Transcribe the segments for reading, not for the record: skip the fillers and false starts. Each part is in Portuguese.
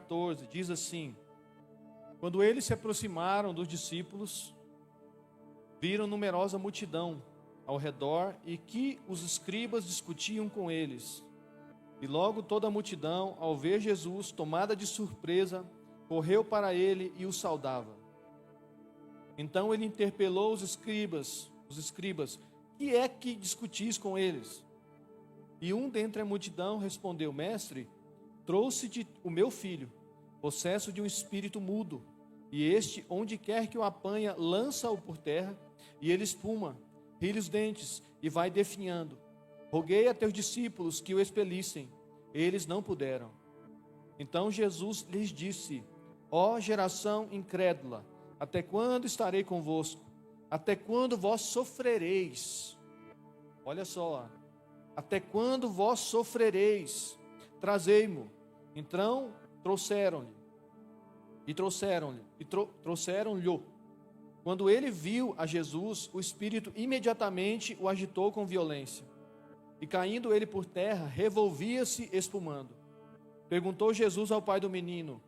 14, diz assim: quando eles se aproximaram dos discípulos, viram numerosa multidão ao redor e que os escribas discutiam com eles. E logo toda a multidão, ao ver Jesus, tomada de surpresa, correu para ele e o saudava. Então ele interpelou os escribas, que é que discutis com eles? E um dentre a multidão respondeu: Mestre, trouxe-te o meu filho, possesso de um espírito mudo, e este, onde quer que o apanha, lança-o por terra, e ele espuma, ri-lhe os dentes, e vai definhando. Roguei a teus discípulos que o expelissem, eles não puderam. Então Jesus lhes disse: ó geração incrédula, até quando estarei convosco? Até quando vós sofrereis? Olha só, até quando vós sofrereis? Trazei-mo. Então trouxeram-lhe. Quando ele viu a Jesus, o espírito imediatamente o agitou com violência. E caindo ele por terra, revolvia-se espumando. Perguntou Jesus ao pai do menino: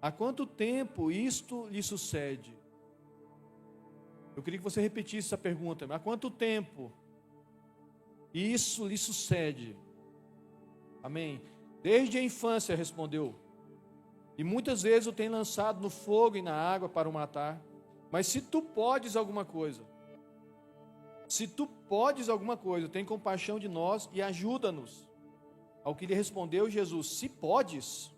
há quanto tempo isto lhe sucede? Eu queria que você repetisse essa pergunta. Há quanto tempo isso lhe sucede? Amém. Desde a infância, respondeu. E muitas vezes o tem lançado no fogo e na água para o matar. Mas se tu podes alguma coisa, tem compaixão de nós e ajuda-nos. Ao que lhe respondeu Jesus: se podes,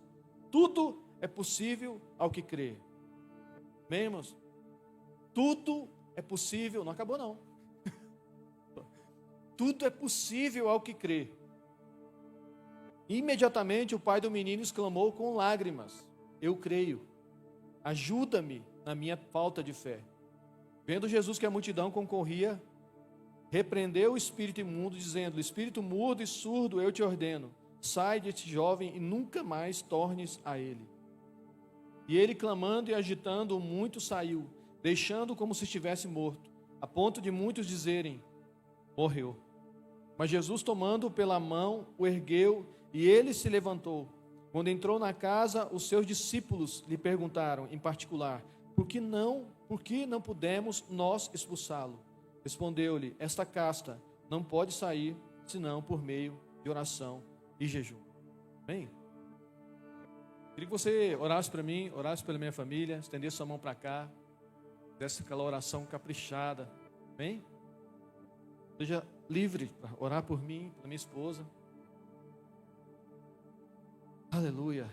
tudo é possível ao que crê. Bem, irmãos, tudo é possível, não acabou não. Tudo é possível ao que crê. Imediatamente o pai do menino exclamou com lágrimas: eu creio, ajuda-me na minha falta de fé. Vendo Jesus que a multidão concorria, repreendeu o espírito imundo, dizendo: espírito mudo e surdo, eu te ordeno, sai deste jovem e nunca mais tornes a ele. E ele, clamando e agitando muito, saiu, deixando como se estivesse morto, a ponto de muitos dizerem: morreu. Mas Jesus, tomando-o pela mão, o ergueu e ele se levantou. Quando entrou na casa, os seus discípulos lhe perguntaram, em particular: por que não pudemos nós expulsá-lo? Respondeu-lhe: esta casta não pode sair, senão por meio de oração e jejum. Bem, queria que você orasse para mim, orasse pela minha família, estendesse sua mão para cá, fizesse aquela oração caprichada. Bem, seja livre para orar por mim, pela minha esposa. Aleluia.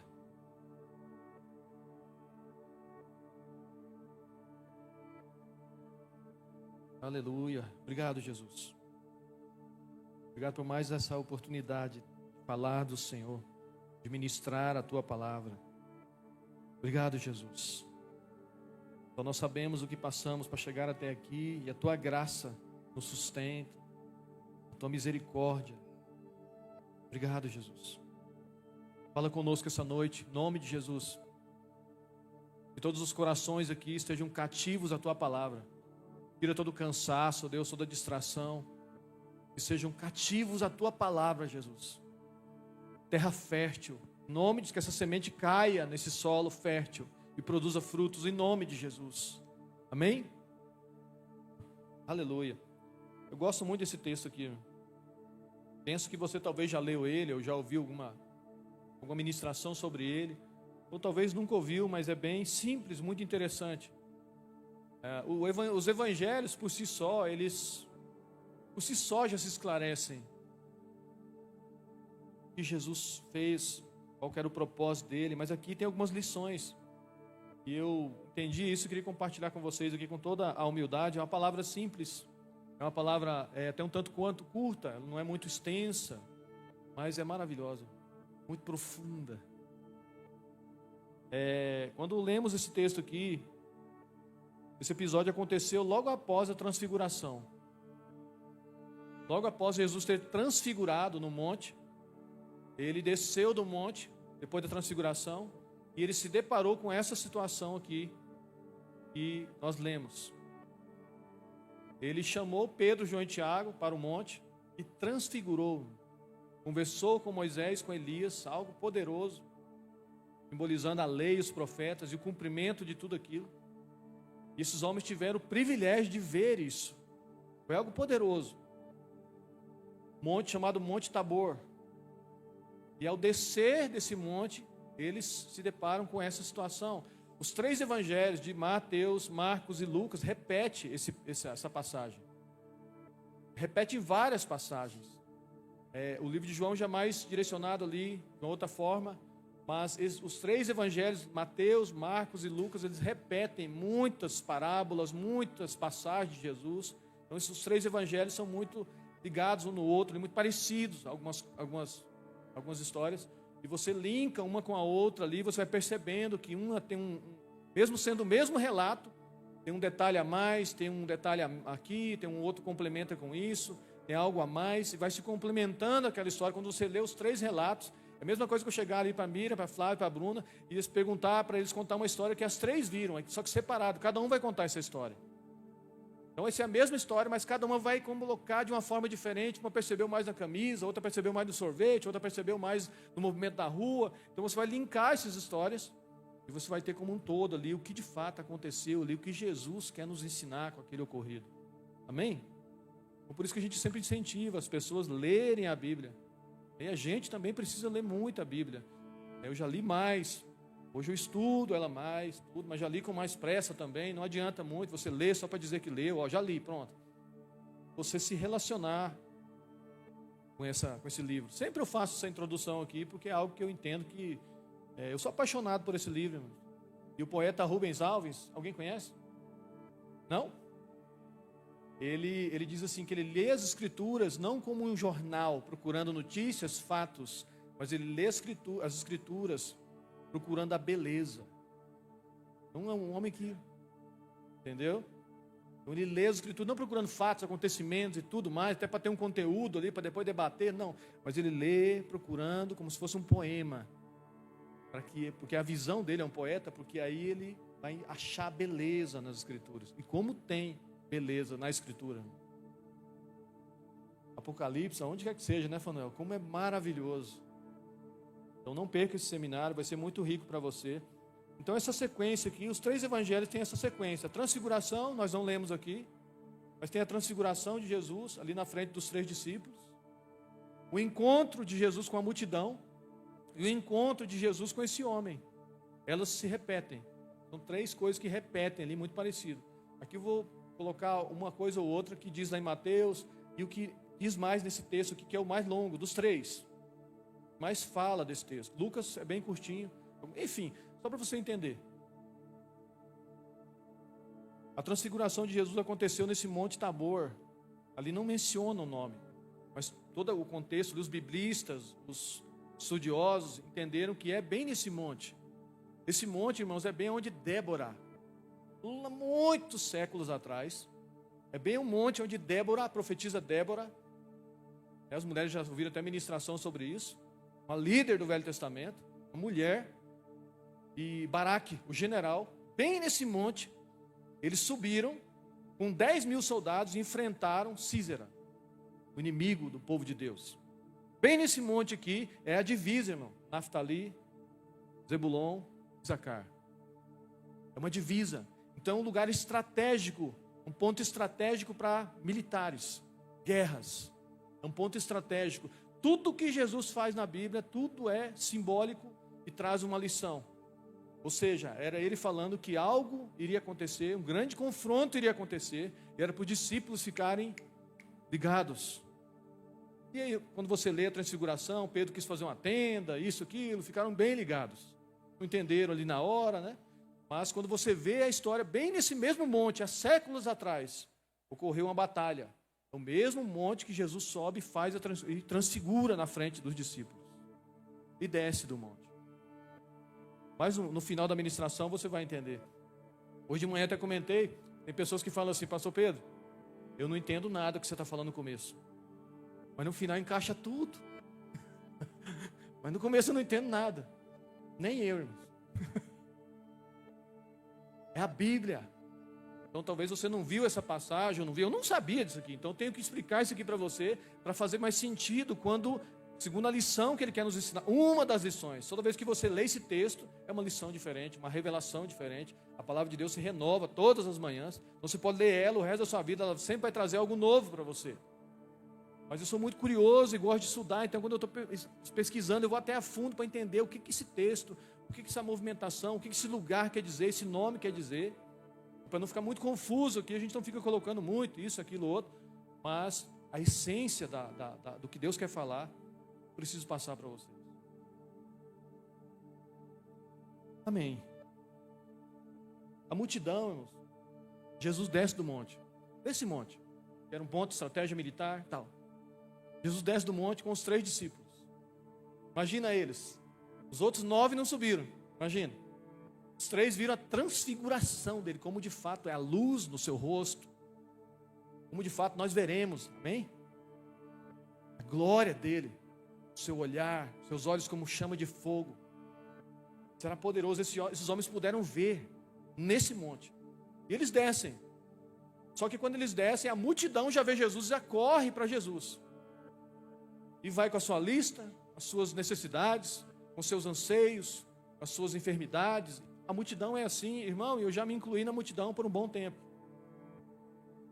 Aleluia. Obrigado, Jesus. Obrigado por mais essa oportunidade de falar do Senhor, de ministrar a Tua palavra. Obrigado, Jesus. Então nós sabemos o que passamos para chegar até aqui e a Tua graça nos sustenta, a Tua misericórdia. Obrigado, Jesus. Fala conosco essa noite, em nome de Jesus. Que todos os corações aqui estejam cativos à Tua palavra. Tira todo o cansaço, Deus, toda a distração. Que sejam cativos à Tua palavra, Jesus. Terra fértil. Em nome de que essa semente caia nesse solo fértil e produza frutos em nome de Jesus. Amém? Aleluia. Eu gosto muito desse texto aqui. Penso que você talvez já leu ele, ou já ouviu alguma ministração sobre ele, ou talvez nunca ouviu, mas é bem simples, muito interessante. Os evangelhos por si só, já se esclarecem. O que Jesus fez, qual era o propósito dele, mas aqui tem algumas lições. E eu entendi isso e queria compartilhar com vocês aqui com toda a humildade. É uma palavra simples, é uma palavra até um tanto quanto curta, não é muito extensa, mas é maravilhosa, muito profunda. Quando lemos esse texto aqui, esse episódio aconteceu logo após a transfiguração. Logo após Jesus ter transfigurado no monte, ele desceu do monte, depois da transfiguração, e ele se deparou com essa situação aqui, que nós lemos. Ele chamou Pedro, João e Tiago para o monte e transfigurou. Conversou com Moisés, com Elias, algo poderoso. simbolizando a lei, os profetas e o cumprimento de tudo aquilo. E esses homens tiveram o privilégio de ver isso. Foi algo poderoso. Monte chamado Monte Tabor. E ao descer desse monte, eles se deparam com essa situação. Os 3 evangelhos de Mateus, Marcos e Lucas repetem essa passagem. Repete em várias passagens. O livro de João já mais direcionado ali, de outra forma. Mas os 3 evangelhos, Mateus, Marcos e Lucas, eles repetem muitas parábolas, muitas passagens de Jesus. Então esses 3 evangelhos são muito ligados um no outro, muito parecidos, algumas histórias. E você linka uma com a outra ali, você vai percebendo que uma tem mesmo sendo o mesmo relato, tem um detalhe a mais, tem um detalhe aqui, tem um outro complementa com isso, tem algo a mais, e vai se complementando aquela história. Quando você lê os 3 relatos, é a mesma coisa que eu chegar ali para a Miriam, para a Flávia, para a Bruna, e eles perguntar para eles contar uma história que as 3 viram, só que separado, cada um vai contar essa história. Então essa é a mesma história, mas cada uma vai colocar de uma forma diferente. Uma percebeu mais na camisa, outra percebeu mais no sorvete, outra percebeu mais no movimento da rua. Então você vai linkar essas histórias e você vai ter como um todo ali o que de fato aconteceu ali, o que Jesus quer nos ensinar com aquele ocorrido. Amém? Então, por isso que a gente sempre incentiva as pessoas a lerem a Bíblia. E a gente também precisa ler muito a Bíblia. Eu já li mais. Hoje eu estudo ela mais, tudo, mas já li com mais pressa também. Não adianta muito você ler só para dizer que leu. Já li, pronto. Você se relacionar com esse livro. Sempre eu faço essa introdução aqui, porque é algo que eu entendo que... eu sou apaixonado por esse livro. Irmão. E o poeta Rubens Alves, alguém conhece? Não? Ele diz assim, que ele lê as Escrituras não como um jornal, procurando notícias, fatos, mas ele lê as Escrituras procurando a beleza. Então é um homem que, entendeu? Então ele lê as Escrituras, não procurando fatos, acontecimentos e tudo mais, até para ter um conteúdo ali, para depois debater, não. Mas ele lê procurando como se fosse um poema. Porque a visão dele é um poeta, porque aí ele vai achar beleza nas Escrituras. E como tem beleza na Escritura. Apocalipse, aonde quer que seja, né, Fanuel? Como é maravilhoso. Então não perca esse seminário, vai ser muito rico para você. Então essa sequência aqui, os 3 evangelhos têm essa sequência. A transfiguração, nós não lemos aqui, mas tem a transfiguração de Jesus, ali na frente dos 3 discípulos. O encontro de Jesus com a multidão, e o encontro de Jesus com esse homem. Elas se repetem. São 3 coisas que repetem ali, muito parecido. Aqui eu vou colocar uma coisa ou outra que diz lá em Mateus, e o que diz mais nesse texto aqui, que é o mais longo, dos 3. Mais fala desse texto. Lucas é bem curtinho. Enfim, só para você entender. A transfiguração de Jesus aconteceu nesse Monte Tabor. Ali não menciona o nome, mas todo o contexto, os biblistas, os estudiosos entenderam que é bem nesse monte. Esse monte, irmãos, é bem onde Débora, muitos séculos atrás, é bem o monte onde Débora, a profetisa Débora, as mulheres já ouviram até ministração sobre isso, uma líder do Velho Testamento, uma mulher, e Baraque, o general, bem nesse monte, eles subiram com 10.000 soldados e enfrentaram Císera, o inimigo do povo de Deus. Bem nesse monte aqui é a divisa, irmão, Naftali, Zebulon, Issacar. É uma divisa. Então é um lugar estratégico, um ponto estratégico para militares, guerras. É um ponto estratégico. Tudo que Jesus faz na Bíblia, tudo é simbólico e traz uma lição. Ou seja, era ele falando que algo iria acontecer, um grande confronto iria acontecer, e era para os discípulos ficarem ligados. E aí, quando você lê a transfiguração, Pedro quis fazer uma tenda, isso, aquilo, ficaram bem ligados. Não entenderam ali na hora, né? Mas quando você vê a história, bem nesse mesmo monte, há séculos atrás, ocorreu uma batalha. É o mesmo monte que Jesus sobe e transfigura na frente dos discípulos. E desce do monte. Mas no final da ministração você vai entender. Hoje de manhã até comentei, tem pessoas que falam assim, pastor Pedro, eu não entendo nada que você está falando no começo. Mas no final encaixa tudo. Mas no começo eu não entendo nada. Nem eu, irmãos. É a Bíblia. Então talvez você não viu essa passagem, eu não sabia disso aqui. Então eu tenho que explicar isso aqui para você, para fazer mais sentido quando Segundo a lição que ele quer nos ensinar, uma das lições, toda vez que você lê esse texto, é uma lição diferente, uma revelação diferente. A palavra de Deus se renova todas as manhãs. Então você pode ler ela o resto da sua vida, ela sempre vai trazer algo novo para você. Mas eu sou muito curioso e gosto de estudar, então quando eu estou pesquisando, eu vou até a fundo para entender o que esse texto, o que essa movimentação, o que esse lugar quer dizer, esse nome quer dizer. Para não ficar muito confuso aqui, a gente não fica colocando muito isso, aquilo, outro. Mas a essência do que Deus quer falar, preciso passar para vocês. Amém. A multidão, irmãos, Jesus desce do monte. Desse monte, que era um ponto de estratégia militar e tal. Jesus desce do monte com os 3 discípulos. Imagina eles. Os outros 9 não subiram. Imagina. Os 3 viram a transfiguração dele, como de fato é a luz no seu rosto. Como de fato nós veremos. Amém? A glória dele. O seu olhar, seus olhos como chama de fogo. Será poderoso. Esses homens puderam ver nesse monte. E eles descem. Só que quando eles descem, a multidão já vê Jesus e já corre para Jesus. E vai com a sua lista, as suas necessidades, com seus anseios, as suas enfermidades. A multidão é assim, irmão, e eu já me incluí na multidão por um bom tempo.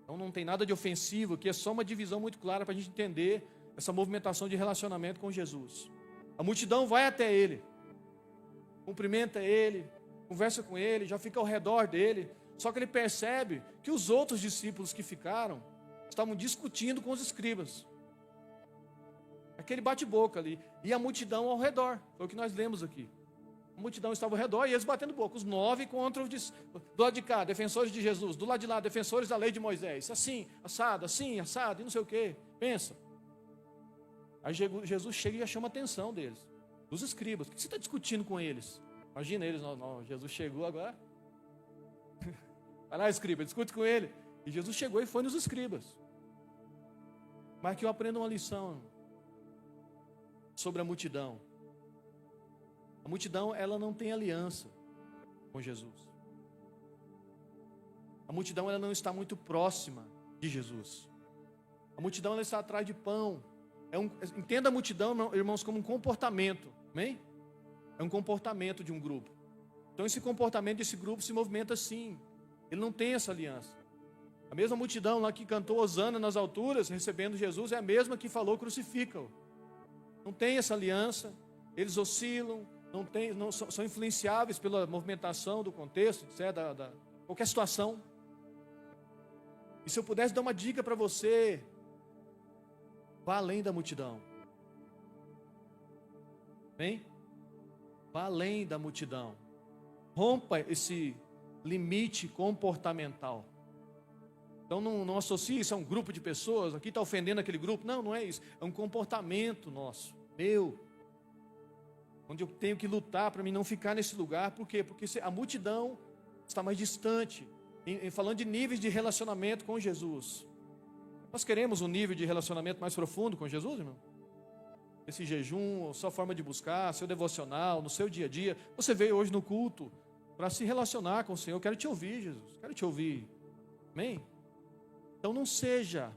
Então não tem nada de ofensivo aqui, é só uma divisão muito clara para a gente entender essa movimentação de relacionamento com Jesus. A multidão vai até ele, cumprimenta ele, conversa com ele, já fica ao redor dele. Só que ele percebe que os outros discípulos que ficaram estavam discutindo com os escribas. Aquele bate-boca ali. E a multidão ao redor. Foi o que nós lemos aqui. A multidão estava ao redor e eles batendo boca. Os 9 contra os do lado de cá, defensores de Jesus. Do lado de lá, defensores da lei de Moisés. Assim, assado, e não sei o quê. Pensa. Aí Jesus chega e já chama a atenção deles. Dos escribas. O que você está discutindo com eles? Imagina eles. Não, Jesus chegou agora. Vai lá, escriba, discute com ele. E Jesus chegou e foi nos escribas. Mas que eu aprendo uma lição sobre a multidão. A multidão, ela não tem aliança com Jesus. A multidão, ela não está muito próxima de Jesus. A multidão, ela está atrás de pão. Entenda a multidão, irmãos, como um comportamento. Amém? É um comportamento de um grupo. Então esse comportamento desse grupo se movimenta assim. Ele não tem essa aliança. A mesma multidão lá que cantou Hosana nas alturas, recebendo Jesus, é a mesma que falou crucifica-o. Não tem essa aliança, eles oscilam, são influenciáveis pela movimentação do contexto, qualquer situação. E se eu pudesse dar uma dica para você, vá além da multidão. Bem? Vá além da multidão. Rompa esse limite comportamental. Então não associe isso a um grupo de pessoas, aqui está ofendendo aquele grupo. Não é isso. É um comportamento nosso, meu. Onde eu tenho que lutar para mim não ficar nesse lugar. Por quê? Porque a multidão está mais distante. Falando de níveis de relacionamento com Jesus. Nós queremos um nível de relacionamento mais profundo com Jesus, irmão? Esse jejum, a sua forma de buscar, seu devocional, no seu dia a dia. Você veio hoje no culto para se relacionar com o Senhor. Eu quero te ouvir, Jesus. Quero te ouvir. Amém? Então não seja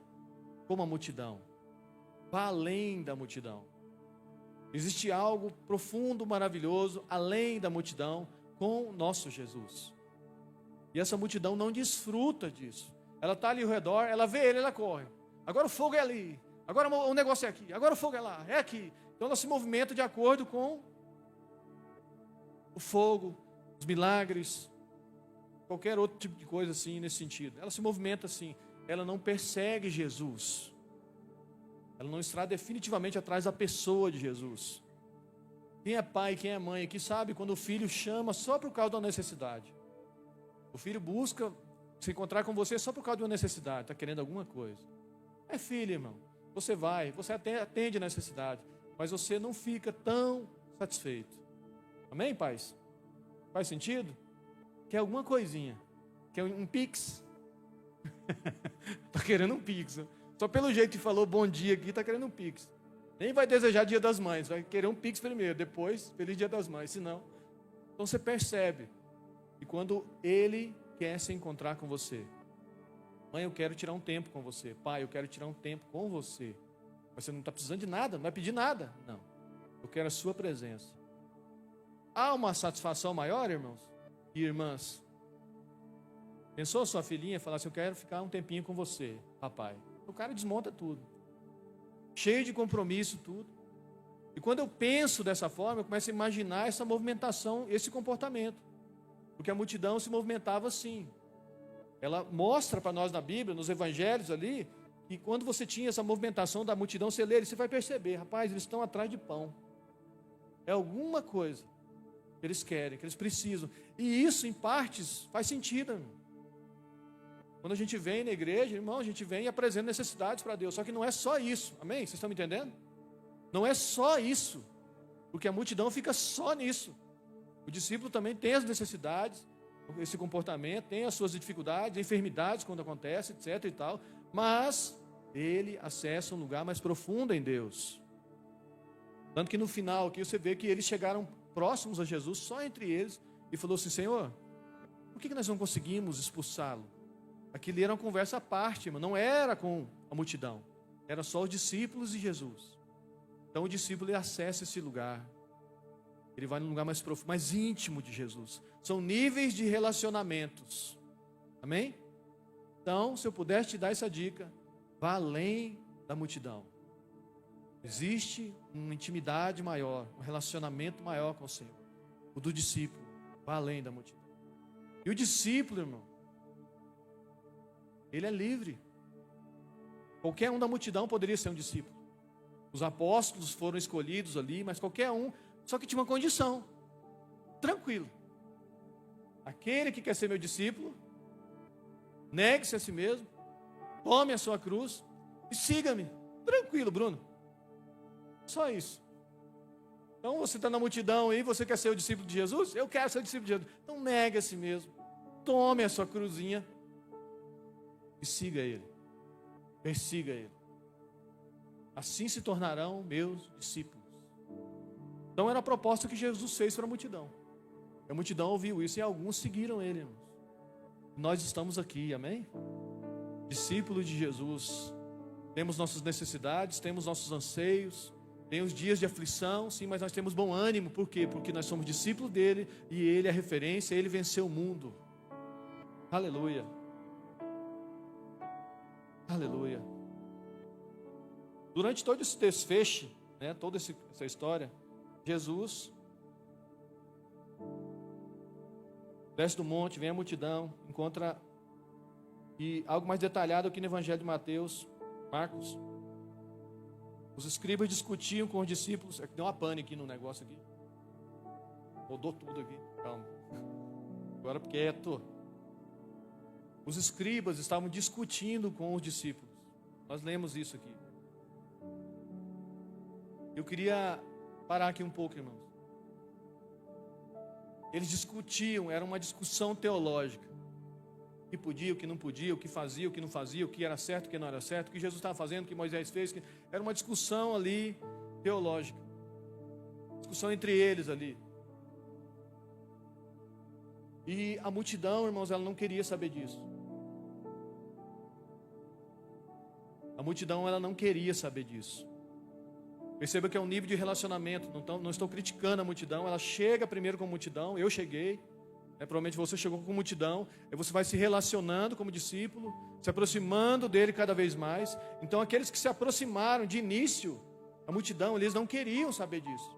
como a multidão. Vá além da multidão. Existe algo profundo, maravilhoso, além da multidão, com o nosso Jesus. E essa multidão não desfruta disso. Ela está ali ao redor, ela vê ele, ela corre. Agora o fogo é ali. Agora o negócio é aqui. Agora o fogo é lá, é aqui. Então ela se movimenta de acordo com o fogo, os milagres, qualquer outro tipo de coisa assim nesse sentido. Ela se movimenta assim. Ela não persegue Jesus. Ela não está definitivamente atrás da pessoa de Jesus. Quem é pai, quem é mãe aqui sabe quando o filho chama só por causa da necessidade. O filho busca se encontrar com você só por causa de uma necessidade, está querendo alguma coisa. É filho, irmão. Você vai, você até atende a necessidade, mas você não fica tão satisfeito. Amém, pais? Faz sentido? Quer alguma coisinha? Quer um pix? Está querendo um pix. Só pelo jeito que falou bom dia aqui, está querendo um pix. Nem vai desejar dia das mães, vai querer um pix primeiro, depois feliz dia das mães, senão. Então você percebe que quando ele quer se encontrar com você, mãe, eu quero tirar um tempo com você, pai, eu quero tirar um tempo com você. Mas você não está precisando de nada, não vai pedir nada. Não. Eu quero a sua presença. Há uma satisfação maior, irmãos e irmãs? Pensou a sua filhinha falar assim, eu quero ficar um tempinho com você, papai. O cara desmonta tudo. Cheio de compromisso, tudo. E quando eu penso dessa forma, eu começo a imaginar essa movimentação, esse comportamento. Porque a multidão se movimentava assim. Ela mostra para nós na Bíblia, nos evangelhos ali, que quando você tinha essa movimentação da multidão, você lê, você vai perceber, rapaz, eles estão atrás de pão. É alguma coisa que eles querem, que eles precisam. E isso, em partes, faz sentido, irmão. Quando a gente vem na igreja, irmão, a gente vem e apresenta necessidades para Deus. Só que não é só isso, amém? Vocês estão me entendendo? Não é só isso, porque a multidão fica só nisso. O discípulo também tem as necessidades, esse comportamento, tem as suas dificuldades, enfermidades quando acontece, etc e tal. Mas ele acessa um lugar mais profundo em Deus. Tanto que no final aqui você vê que eles chegaram próximos a Jesus, só entre eles, e falou assim, Senhor, por que nós não conseguimos expulsá-lo? Aquilo era uma conversa à parte, irmão. Não era com a multidão. Era só os discípulos e Jesus. Então o discípulo ele acessa esse lugar. Ele vai num lugar mais profundo, mais íntimo de Jesus. São níveis de relacionamentos. Amém? Então, se eu pudesse te dar essa dica, vá além da multidão. Existe uma intimidade maior, um relacionamento maior com o Senhor. O do discípulo, vá além da multidão. E o discípulo, irmão, ele é livre. Qualquer um da multidão poderia ser um discípulo. Os apóstolos foram escolhidos ali, mas qualquer um, só que tinha uma condição. Tranquilo. Aquele que quer ser meu discípulo, negue-se a si mesmo, tome a sua cruz e siga-me. Tranquilo, Bruno. Só isso. Então você está na multidão aí, você quer ser o discípulo de Jesus? Eu quero ser o discípulo de Jesus. Então negue a si mesmo, tome a sua cruzinha e siga Ele, persiga Ele. Assim se tornarão meus discípulos. Então era a proposta que Jesus fez para a multidão. A multidão ouviu isso e alguns seguiram Ele, irmãos. Nós estamos aqui, amém? Discípulos de Jesus. Temos nossas necessidades, temos nossos anseios, tem os dias de aflição, sim, mas nós temos bom ânimo. Por quê? Porque nós somos discípulos dele e Ele é a referência, Ele venceu o mundo. Aleluia. Aleluia. Durante todo esse desfecho, né, toda essa história, Jesus desce do monte, vem a multidão, encontra, e algo mais detalhado aqui no Evangelho de Mateus, Marcos, os escribas discutiam com os discípulos, deu uma pane aqui no negócio aqui, rodou tudo aqui, calma, agora quieto. Os escribas estavam discutindo com os discípulos, nós lemos isso aqui. Eu queria parar aqui um pouco, irmãos. Eles discutiam, era uma discussão teológica. O que podia, o que não podia, o que fazia, o que não fazia, o que era certo, o que não era certo, o que Jesus estava fazendo, o que Moisés fez. Era uma discussão ali teológica. Discussão entre eles ali. E a multidão, irmãos, ela não queria saber disso. A multidão, ela não queria saber disso. Perceba que é um nível de relacionamento. Não estou criticando a multidão. Ela chega primeiro com a multidão. Eu cheguei. Provavelmente você chegou com a multidão. Aí você vai se relacionando como discípulo, se aproximando dele cada vez mais. Então aqueles que se aproximaram de início, a multidão, eles não queriam saber disso.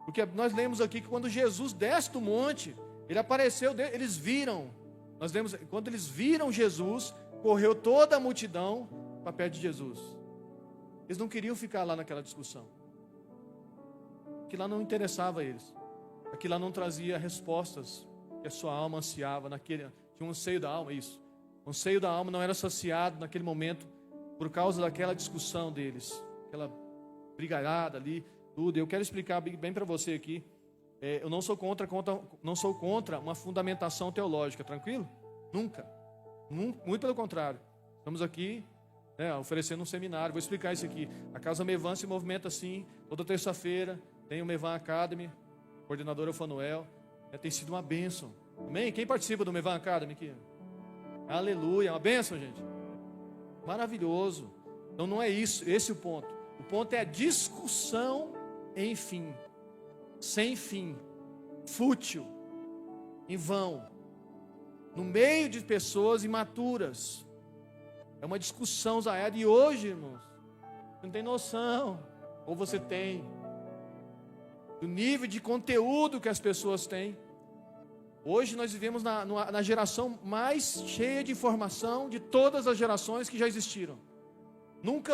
Porque nós lemos aqui que quando Jesus desce do monte, ele apareceu, eles viram. Nós lemos, quando eles viram Jesus, correu toda a multidão para perto de Jesus. Eles não queriam ficar lá naquela discussão. Aquilo lá não interessava a eles. Aquilo lá não trazia respostas que a sua alma ansiava. Tinha um anseio da alma, isso. O anseio da alma não era saciado naquele momento por causa daquela discussão deles. Aquela brigalhada ali, tudo. Eu quero explicar bem para você aqui. Eu não sou contra uma fundamentação teológica, tranquilo? Nunca. Muito pelo contrário. Estamos aqui oferecendo um seminário. Vou explicar isso aqui. A Casa Mevan se movimenta assim. Toda terça-feira tem o Mevan Academy. O coordenador é o Fanuel. Tem sido uma bênção. Amém? Quem participa do Mevan Academy aqui? Aleluia. Uma bênção, gente. Maravilhoso. Então não é isso. Esse é o ponto. O ponto é a discussão sem fim, fútil, em vão, no meio de pessoas imaturas. É uma discussão zaiada. E hoje, irmãos, você não tem noção, ou você tem, do nível de conteúdo que as pessoas têm. Hoje nós vivemos na geração mais cheia de informação de todas as gerações que já existiram. Nunca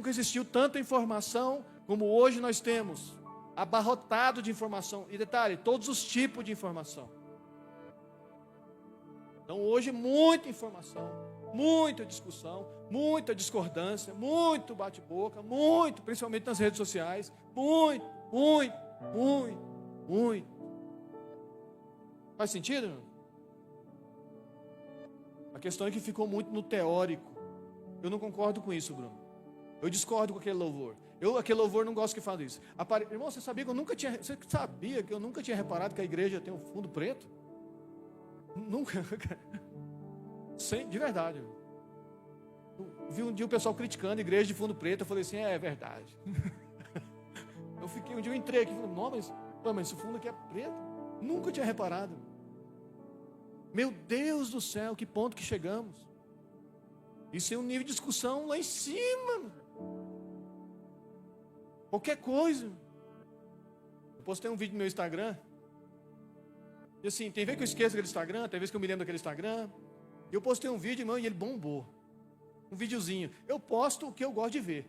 existiu tanta informação como hoje nós temos, abarrotado de informação. E detalhe, todos os tipos de informação. Então hoje muita informação, muita discussão, muita discordância, muito bate-boca, muito, principalmente nas redes sociais, muito. Faz sentido? A questão é que ficou muito no teórico. Eu não concordo com isso, Bruno. Eu discordo com aquele louvor. Aquele louvor não gosto que fale isso. Irmão, você sabia que eu nunca tinha reparado que a igreja tem um fundo preto? Nunca. De verdade. Eu vi um dia o pessoal criticando a igreja de fundo preto. Eu falei assim, é verdade. Eu entrei aqui e falei, não, mas esse fundo aqui é preto. Nunca tinha reparado. Meu Deus do céu, que ponto que chegamos. Isso é um nível de discussão lá em cima. Qualquer coisa. Eu postei um vídeo no meu Instagram. E assim, tem vez que eu esqueço aquele Instagram, tem vez que eu me lembro daquele Instagram. E eu postei um vídeo, irmão, e ele bombou. Um videozinho. Eu posto o que eu gosto de ver.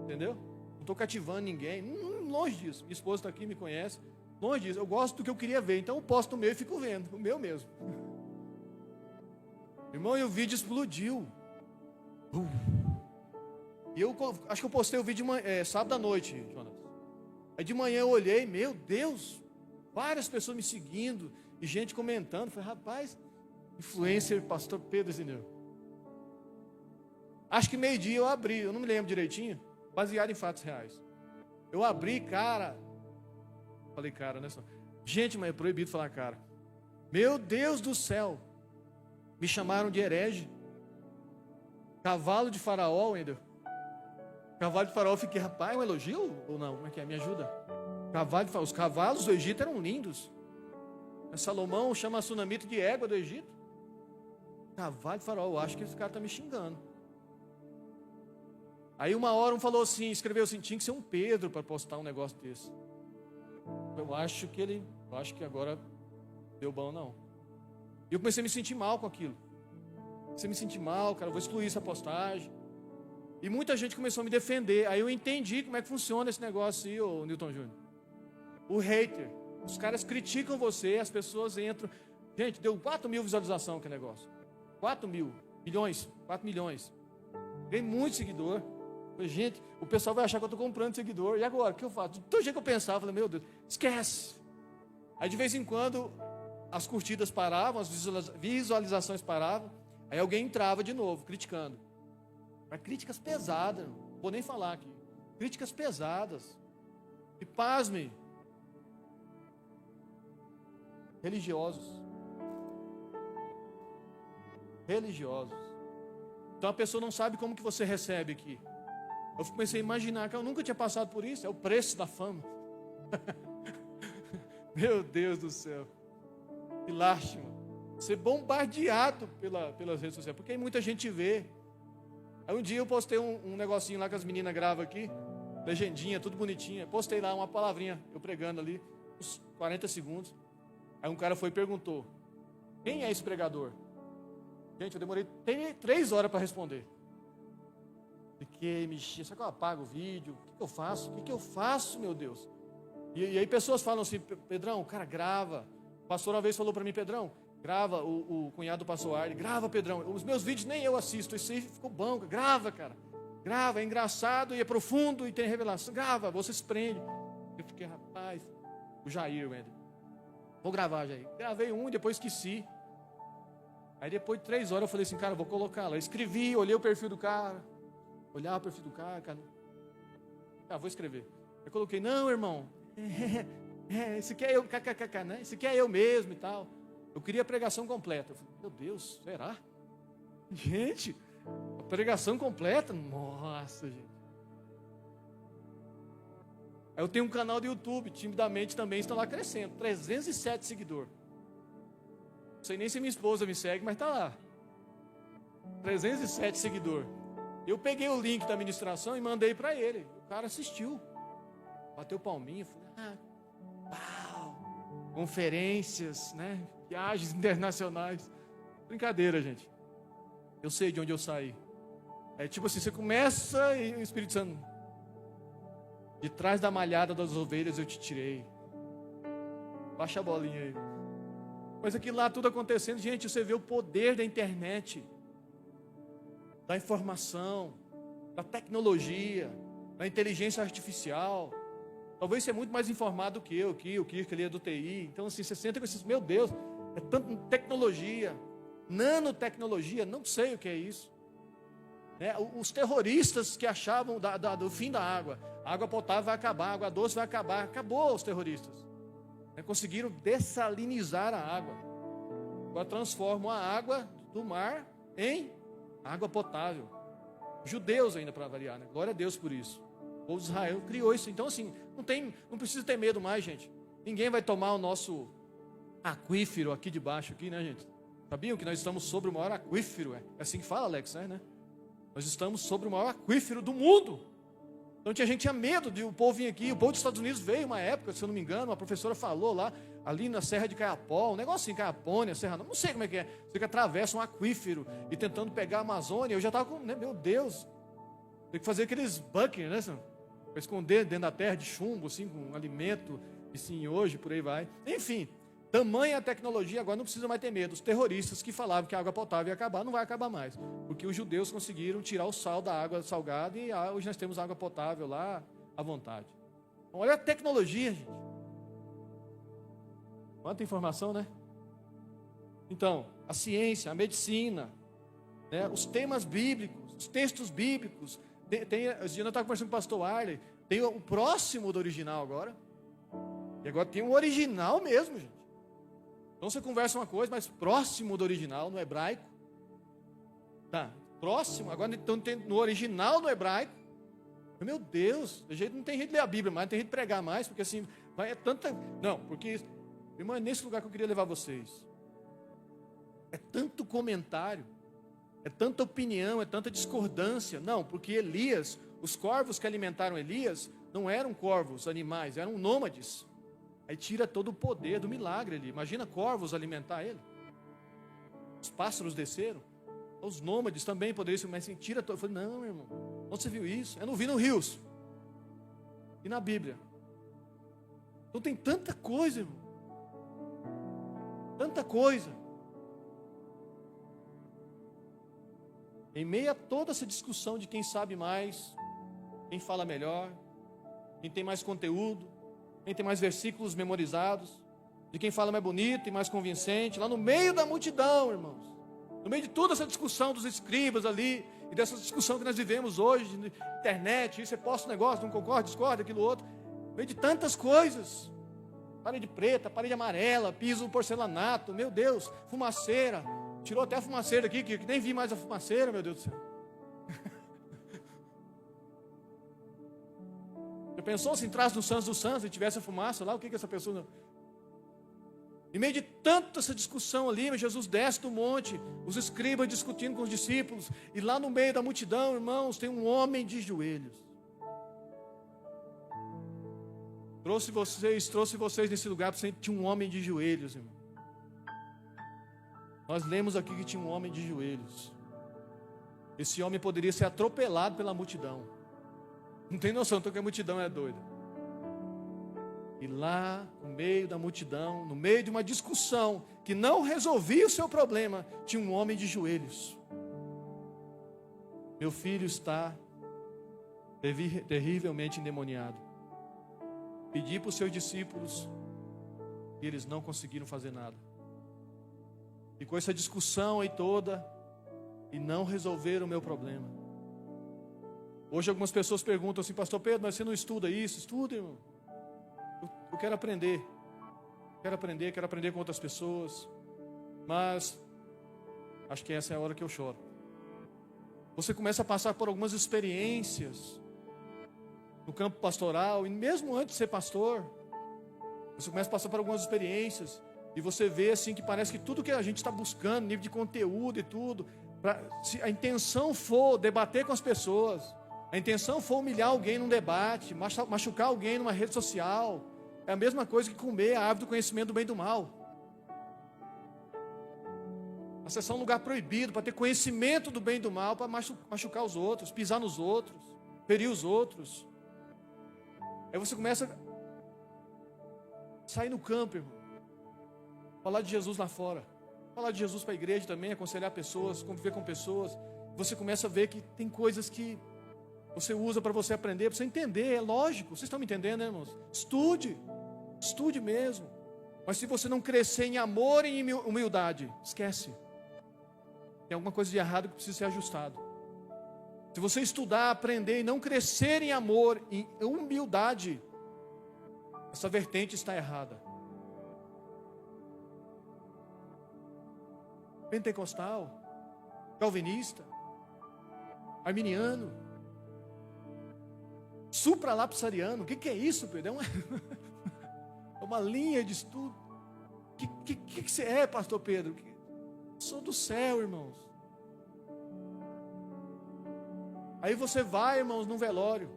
Entendeu? Não estou cativando ninguém. Longe disso. Minha esposa está aqui, me conhece. Longe disso. Eu gosto do que eu queria ver. Então eu posto o meu e fico vendo. O meu mesmo. Irmão, e o vídeo explodiu. E eu acho que eu postei o vídeo sábado à noite, Jonas. Aí de manhã eu olhei, meu Deus, várias pessoas me seguindo e gente comentando. Falei, rapaz, influencer, pastor Pedro Zineu. Acho que meio-dia eu abri, eu não me lembro direitinho, baseado em fatos reais. Eu abri, cara. Falei, cara, né? Gente, mas é proibido falar cara. Meu Deus do céu. Me chamaram de herege. Cavalo de faraó, Wendel. Cavalo de faraó, eu fiquei, rapaz, um elogio ou não? Como é que é? Me ajuda. Os cavalos do Egito eram lindos. Salomão chama a sunamita de égua do Egito. Cavalo de faraó, eu acho que esse cara está me xingando. Aí uma hora um falou assim, escreveu assim, tinha que ser um Pedro para postar um negócio desse. Eu acho que agora deu bom não. E eu comecei a me sentir mal com aquilo. Comecei a me sentir mal, cara, eu vou excluir essa postagem. E muita gente começou a me defender. Aí eu entendi como é que funciona esse negócio aí, ô Newton Júnior. O hater. Os caras criticam você, as pessoas entram. Gente, deu 4 mil visualizações aquele negócio. 4 milhões. Ganhei muito seguidor. Falei, gente, o pessoal vai achar que eu estou comprando seguidor. E agora, o que eu faço? Todo jeito que eu pensava, eu falei, meu Deus, esquece. Aí de vez em quando, as curtidas paravam, as visualizações paravam. Aí alguém entrava de novo, criticando. Mas críticas pesadas, não vou nem falar aqui. Críticas pesadas. E pasmem. Religiosos. Então a pessoa não sabe como que você recebe aqui. Eu comecei a imaginar que eu nunca tinha passado por isso. É o preço da fama. Meu Deus do céu. Que lástima. Ser bombardeado pelas redes sociais. Porque aí muita gente vê. Aí um dia eu postei um negocinho lá que as meninas gravam aqui. Legendinha, tudo bonitinha. Postei lá uma palavrinha, eu pregando ali. Uns 40 segundos. Aí um cara foi e perguntou. Quem é esse pregador? Gente, eu demorei 3 horas para responder. Fiquei, mexi, será que eu apago o vídeo? O que eu faço? O que eu faço, meu Deus? E aí pessoas falam assim, Pedrão, cara, grava. O pastor uma vez falou para mim, Pedrão, grava, o cunhado do pastor Arne, grava, Pedrão. Os meus vídeos nem eu assisto, isso aí ficou bom, grava, cara. Grava, é engraçado e é profundo e tem revelação. Grava, você se prende. Eu fiquei, rapaz, o Jair, Wendel. Vou gravar, Jair. Gravei um e depois esqueci. Aí depois de 3 horas eu falei assim, cara, vou colocar lá. Escrevi, olhei o perfil do cara. Olhava o perfil do cara. Vou escrever. Eu coloquei, não, irmão. Esse aqui é eu, kkkk, né? Esse aqui é eu mesmo e tal. Eu queria a pregação completa. Eu falei, meu Deus, será? Gente, a pregação completa? Nossa, gente. Aí eu tenho um canal do YouTube, timidamente também está lá crescendo, 307 seguidores. Não sei nem se minha esposa me segue, mas está lá. 307 seguidores. Eu peguei o link da ministração e mandei para ele. O cara assistiu. Bateu palminha, falei, uau, conferências, né? Viagens internacionais. Brincadeira, gente. Eu sei de onde eu saí. É tipo assim, você começa e o Espírito Santo, de trás da malhada das ovelhas eu te tirei. Baixa a bolinha aí. Mas aqui lá tudo acontecendo, gente, você vê o poder da internet, da informação, da tecnologia, da inteligência artificial. Talvez você é muito mais informado do que eu, o Kirk, ele é do TI. Então assim, você senta com esses, meu Deus, é tanta tecnologia, nanotecnologia, não sei o que é isso. Os terroristas que achavam do fim da água, a água potável vai acabar, a água doce vai acabar, acabou os terroristas. Conseguiram dessalinizar a água. Agora transformam a água do mar em água potável. Judeus ainda para variar, né? Glória a Deus por isso. O povo de Israel criou isso. Então assim, não precisa ter medo mais, gente. Ninguém vai tomar o nosso aquífero aqui de baixo, aqui, né, gente? Sabiam que nós estamos sobre o maior aquífero? É assim que fala, Alex, né? Nós estamos sobre o maior aquífero do mundo. Então a gente tinha medo de o povo vir aqui. O povo dos Estados Unidos veio uma época, se eu não me engano, uma professora falou lá, ali na Serra de Caiapó, um negócio assim, Caiapônia, Serra, não sei como é que é. Você que atravessa um aquífero e tentando pegar a Amazônia. Eu já estava com, né, meu Deus, tem que fazer aqueles bunkers, né, para esconder dentro da terra de chumbo, assim, com alimento, e sim, hoje, por aí vai. Enfim, tamanha tecnologia, agora não precisa mais ter medo. Os terroristas que falavam que a água potável ia acabar, não vai acabar mais. Porque os judeus conseguiram tirar o sal da água salgada e hoje nós temos água potável lá à vontade. Então, olha a tecnologia, gente. Quanta informação, né? Então, a ciência, a medicina, né, os temas bíblicos, os textos bíblicos. Esse dia eu estava conversando com o pastor Arley, tem o próximo do original agora. E agora tem o original mesmo, gente. Então você conversa uma coisa, mas próximo do original, no hebraico. Tá, próximo, agora então tem no original no hebraico. Meu Deus, não tem jeito de ler a Bíblia mais, não tem jeito de pregar mais, porque assim, é tanta... Não, porque, irmão, é nesse lugar que eu queria levar vocês. É tanto comentário, é tanta opinião, é tanta discordância. Não, porque Elias, os corvos que alimentaram Elias, não eram corvos, animais, eram nômades. Aí tira todo o poder do milagre ali. Imagina corvos alimentar ele. Os pássaros desceram. Os nômades também poderiam ser, mas assim, tira todo. Eu falei, não, irmão, onde você viu isso? Eu não vi no Rios. E na Bíblia. Então tem tanta coisa, irmão. Tanta coisa. Em meio a toda essa discussão de quem sabe mais, quem fala melhor, quem tem mais conteúdo, quem tem mais versículos memorizados, de quem fala mais bonito e mais convincente, lá no meio da multidão, irmãos, no meio de toda essa discussão dos escribas ali, e dessa discussão que nós vivemos hoje, na internet, você posta um negócio, não concorda, discorda, aquilo outro, no meio de tantas coisas, parede preta, parede amarela, piso porcelanato, meu Deus, fumaceira, tirou até a fumaceira aqui, que nem vi mais a fumaceira, meu Deus do céu. Já pensou se entrasse no Santos dos Santos e tivesse a fumaça lá? O que essa pessoa... Em meio de tanta essa discussão ali, Jesus desce do monte, os escribas discutindo com os discípulos, e lá no meio da multidão, irmãos, tem um homem de joelhos. Trouxe vocês nesse lugar para sentir um homem de joelhos, irmão. Nós lemos aqui que tinha um homem de joelhos. Esse homem poderia ser atropelado pela multidão. Não tem noção, então que a multidão é doida. E lá, no meio da multidão, no meio de uma discussão que não resolvia o seu problema, tinha um homem de joelhos. Meu filho está terrivelmente endemoniado. Pedi para os seus discípulos e eles não conseguiram fazer nada. Ficou essa discussão aí toda e não resolveram o meu problema. Hoje algumas pessoas perguntam assim, pastor Pedro, mas você não estuda isso? Estuda, irmão. Eu quero aprender. Quero aprender com outras pessoas. Mas acho que essa é a hora que eu choro. Você começa a passar por algumas experiências no campo pastoral, e mesmo antes de ser pastor, você começa a passar por algumas experiências, e você vê assim que parece que tudo que a gente está buscando, nível de conteúdo e tudo, se a intenção for debater com as pessoas, a intenção for humilhar alguém num debate, machucar alguém numa rede social, é a mesma coisa que comer a árvore do conhecimento do bem e do mal. Acessar um lugar proibido para ter conhecimento do bem e do mal, para machucar os outros, pisar nos outros, ferir os outros. Aí você começa a sair no campo, irmão, falar de Jesus lá fora, falar de Jesus para a igreja também, aconselhar pessoas, conviver com pessoas. Você começa a ver que tem coisas que você usa para você aprender, para você entender, é lógico. Vocês estão me entendendo, né, irmãos? Estude mesmo. Mas se você não crescer em amor e em humildade, esquece. Tem alguma coisa de errado que precisa ser ajustado. Se você estudar, aprender e não crescer em amor, em humildade, essa vertente está errada. Pentecostal, calvinista, arminiano, supralapsariano, o que é isso, Pedro? É uma linha de estudo. O que você é, pastor Pedro? Sou do céu, irmãos. Aí você vai, irmãos, num velório.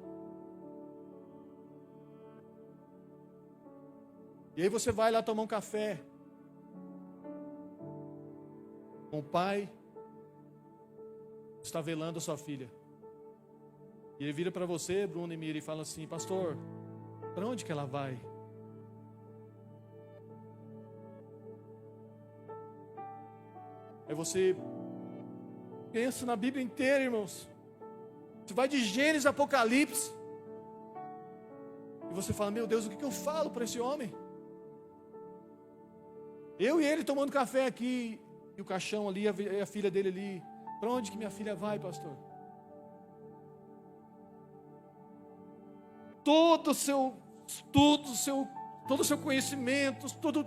E aí você vai lá tomar um café com o pai que está velando a sua filha. E ele vira para você, Bruno e Mira, e fala assim: pastor, para onde que ela vai? Aí você pensa na Bíblia inteira, irmãos. Você vai de Gênesis a Apocalipse. E você fala: meu Deus, o que eu falo para esse homem? Eu e ele tomando café aqui, e o caixão ali, a filha dele ali. Para onde que minha filha vai, pastor? Todo o seu estudo, todo o seu conhecimento, tudo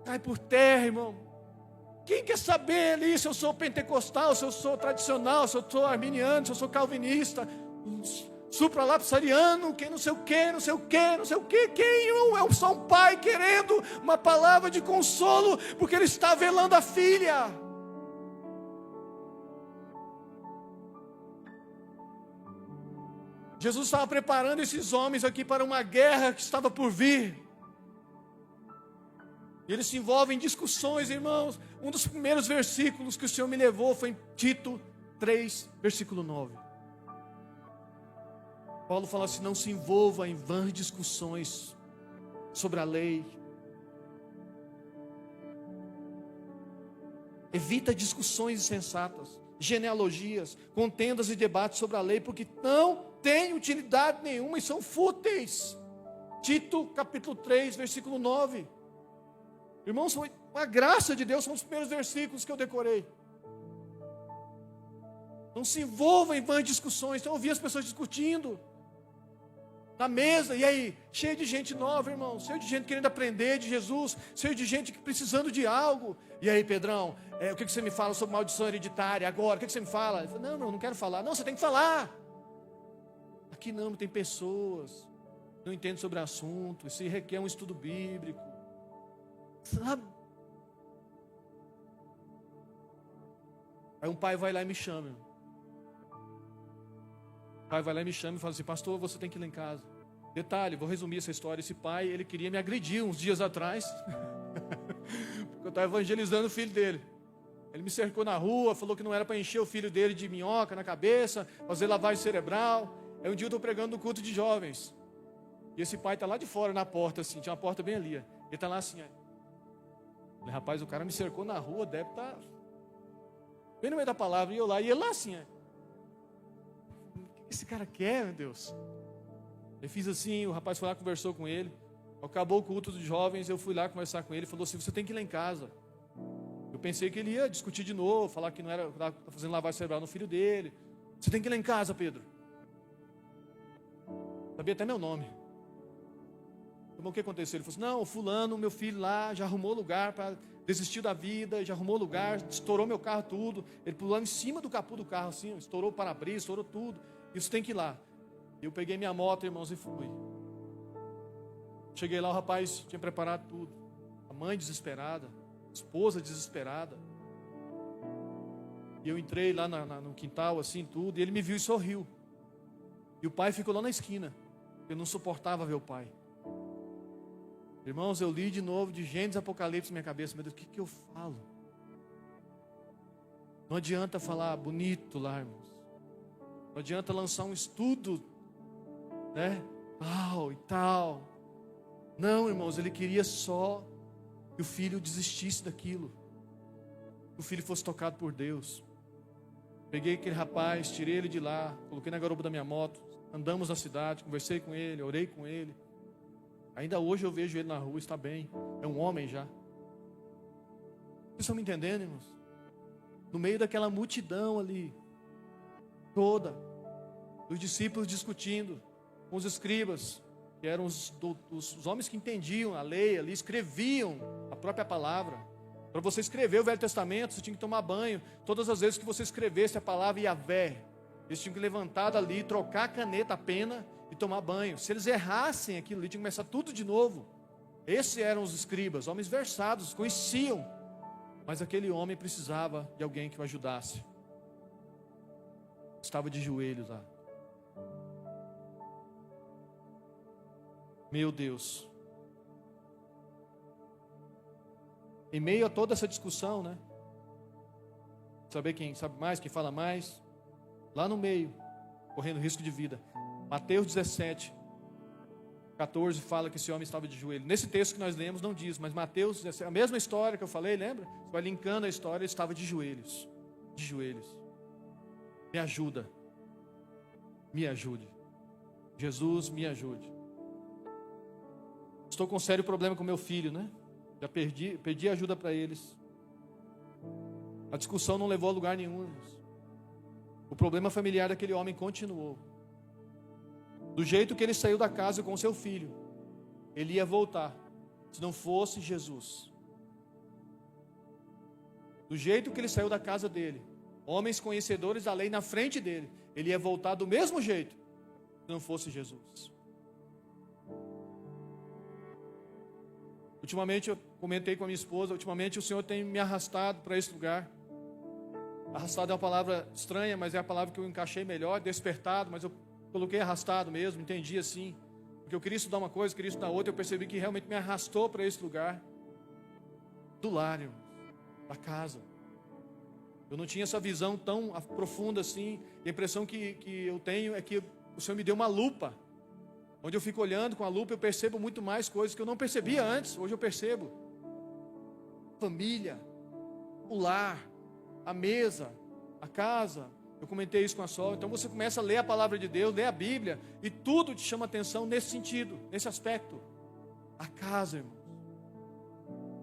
cai por terra, irmão. Quem quer saber ali se eu sou pentecostal, se eu sou tradicional, se eu sou arminiano, se eu sou calvinista, supralapsariano, quem não sei o que, não sei o que, não sei o que. Quem é só um pai querendo uma palavra de consolo, porque ele está velando a filha. Jesus estava preparando esses homens aqui para uma guerra que estava por vir. E eles se envolvem em discussões, irmãos. Um dos primeiros versículos que o Senhor me levou foi em Tito 3, versículo 9. Paulo fala assim: não se envolva em vãs discussões sobre a lei. Evita discussões insensatas, genealogias, contendas e debates sobre a lei, porque não tem utilidade nenhuma e são fúteis. Tito capítulo 3, versículo 9. Irmãos, foi uma graça de Deus, são os primeiros versículos que eu decorei. Não se envolva em vãs discussões. Então eu ouvi as pessoas discutindo na mesa, e aí, cheio de gente nova, irmão, cheio de gente querendo aprender de Jesus, cheio de gente precisando de algo. E aí, Pedrão, o que você me fala sobre maldição hereditária agora? O que você me fala? Ele falou: não quero falar. Não, você tem que falar. Aqui não tem pessoas, não entendem sobre o assunto, isso requer um estudo bíblico. Sabe? Aí um pai vai lá e me chama. O pai vai lá e me chama e fala assim: pastor, você tem que ir lá em casa. Detalhe, vou resumir essa história. Esse pai, ele queria me agredir uns dias atrás, porque eu estava evangelizando o filho dele. Ele me cercou na rua, falou que não era para encher o filho dele de minhoca na cabeça, fazer lavagem cerebral. Aí um dia eu estou pregando no culto de jovens, e esse pai está lá de fora na porta, assim, tinha uma porta bem ali. Ele está lá assim, falei: rapaz, o cara me cercou na rua, deve estar bem no meio da palavra. E eu lá, e ele lá assim, o que esse cara quer, meu Deus? Eu fiz assim, o rapaz foi lá, conversou com ele. Acabou o culto dos jovens, eu fui lá conversar com ele. Ele falou assim: você tem que ir lá em casa. Eu pensei que ele ia discutir de novo, falar que não era, estava fazendo lavagem cerebral no filho dele. Você tem que ir lá em casa, Pedro. Sabia até meu nome. Então, o que aconteceu? Ele falou assim: não, o fulano, meu filho lá, já arrumou lugar para desistir da vida, já arrumou lugar, estourou meu carro tudo. Ele pulou em cima do capô do carro assim, estourou o para-brisa, estourou tudo. Isso tem que ir lá. Eu peguei minha moto, irmãos, e fui. Cheguei lá, o rapaz tinha preparado tudo. A mãe desesperada, a esposa desesperada. E eu entrei lá no quintal, assim, tudo, e ele me viu e sorriu. E o pai ficou lá na esquina. Eu não suportava ver o pai. Irmãos, eu li de novo de Gênesis, Apocalipse na minha cabeça. Meu Deus, o que eu falo? Não adianta falar bonito lá, irmãos. Não adianta lançar um estudo, né? Tal e tal. Não, irmãos, ele queria só que o filho desistisse daquilo. Que o filho fosse tocado por Deus. Peguei aquele rapaz, tirei ele de lá, coloquei na garupa da minha moto, andamos na cidade, conversei com ele, orei com ele. Ainda hoje eu vejo ele na rua, está bem, é um homem já. Vocês estão me entendendo, irmãos? No meio daquela multidão ali, toda, os discípulos discutindo com os escribas, que eram os homens que entendiam a lei ali, escreviam a própria palavra. Para você escrever o Velho Testamento, você tinha que tomar banho. Todas as vezes que você escrevesse a palavra Yahvé, eles tinham que levantar dali, trocar a caneta, a pena e tomar banho. Se eles errassem aquilo ali, tinha que começar tudo de novo. Esses eram os escribas, homens versados, conheciam. Mas aquele homem precisava de alguém que o ajudasse. Estava de joelhos lá. Meu Deus. Em meio a toda essa discussão, né? Saber quem sabe mais, quem fala mais. Lá no meio, correndo risco de vida. Mateus 17, 14 fala que esse homem estava de joelho. Nesse texto que nós lemos não diz, mas Mateus 17, a mesma história que eu falei, lembra? Você vai linkando a história, ele estava de joelhos. De joelhos. Me ajuda. Me ajude. Jesus, me ajude. Estou com um sério problema com meu filho, né? Já pedi ajuda para eles. A discussão não levou a lugar nenhum. O problema familiar daquele homem continuou. Do jeito que ele saiu da casa com seu filho, ele ia voltar, se não fosse Jesus. Do jeito que ele saiu da casa dele, homens conhecedores da lei na frente dele, ele ia voltar do mesmo jeito, se não fosse Jesus. Ultimamente eu comentei com a minha esposa, ultimamente o Senhor tem me arrastado para esse lugar. Arrastado é uma palavra estranha, mas é a palavra que eu encaixei melhor, despertado, mas eu coloquei arrastado mesmo, entendi assim. Porque eu queria estudar uma coisa, queria estudar outra, eu percebi que realmente me arrastou para esse lugar. Do lar, irmão, da casa. Eu não tinha essa visão tão profunda assim, e a impressão que eu tenho é que o Senhor me deu uma lupa. Onde eu fico olhando com a lupa, eu percebo muito mais coisas que eu não percebia antes. Hoje eu percebo. Família, o lar, a mesa, a casa. Eu comentei isso com a Sol. Então você começa a ler a palavra de Deus, ler a Bíblia, e tudo te chama atenção nesse sentido, nesse aspecto. A casa, irmãos.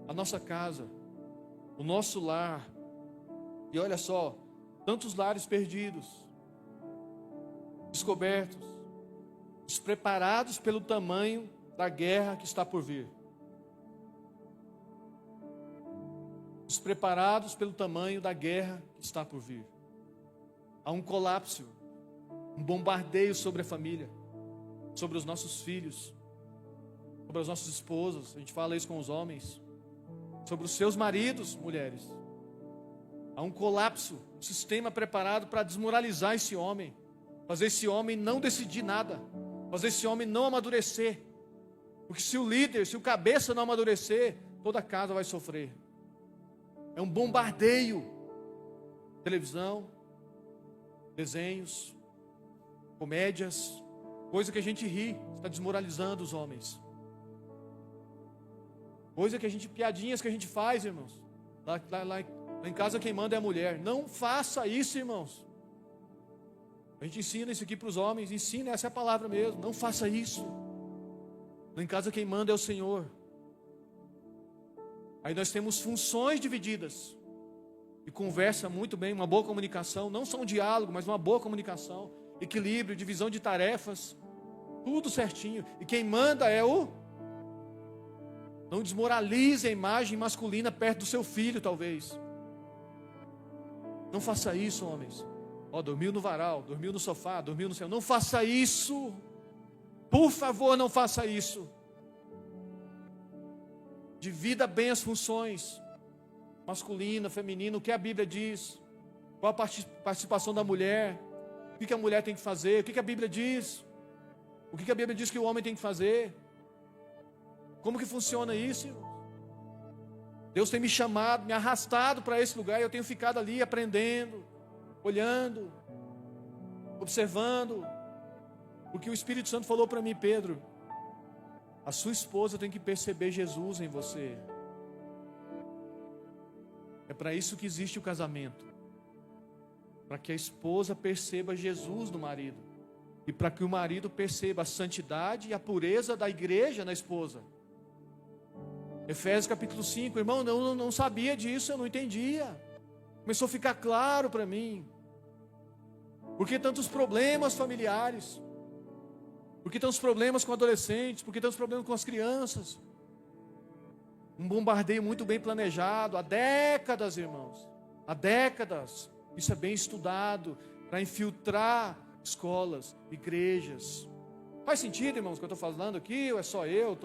A nossa casa. O nosso lar. E olha só, tantos lares perdidos, descobertos, despreparados pelo tamanho da guerra que está por vir. Despreparados pelo tamanho da guerra que está por vir. Há um colapso, um bombardeio sobre a família, sobre os nossos filhos, sobre as nossas esposas. A gente fala isso com os homens, sobre os seus maridos, mulheres. Há um colapso, um sistema preparado para desmoralizar esse homem, fazer esse homem não decidir nada, fazer esse homem não amadurecer. Porque se o líder, se o cabeça não amadurecer, toda a casa vai sofrer. É um bombardeio. Televisão, desenhos, comédias, coisa que a gente ri, está desmoralizando os homens. Coisa que a gente, piadinhas que a gente faz, irmãos. Lá em casa quem manda é a mulher. Não faça isso, irmãos. A gente ensina isso aqui para os homens, ensina, essa é a palavra mesmo. Não faça isso. Lá em casa quem manda é o Senhor. Aí nós temos funções divididas. E conversa muito bem, uma boa comunicação. Não só um diálogo, mas uma boa comunicação. Equilíbrio, divisão de tarefas. Tudo certinho. E quem manda é o... Não desmoralize a imagem masculina perto do seu filho, talvez. Não faça isso, homens. Dormiu no varal, dormiu no sofá, dormiu no céu. Não faça isso. Por favor, não faça isso. Divida bem as funções. Masculina, feminina, o que a Bíblia diz. Qual a participação da mulher. O que a mulher tem que fazer. O que a Bíblia diz. O que a Bíblia diz que o homem tem que fazer. Como que funciona isso? Deus tem me chamado, me arrastado para esse lugar. E eu tenho ficado ali aprendendo, olhando, observando. Porque o Espírito Santo falou para mim: Pedro, a sua esposa tem que perceber Jesus em você. É para isso que existe o casamento. Para que a esposa perceba Jesus no marido. E para que o marido perceba a santidade e a pureza da igreja na esposa. Efésios capítulo 5, irmão, eu não sabia disso, eu não entendia. Começou a ficar claro para mim. Por que tantos problemas familiares? Por que tantos problemas com adolescentes? Por que tantos problemas com as crianças? Um bombardeio muito bem planejado, há décadas, irmãos. Há décadas. Isso é bem estudado, para infiltrar escolas, igrejas. Faz sentido, irmãos, o que eu estou falando aqui? Ou é só eu?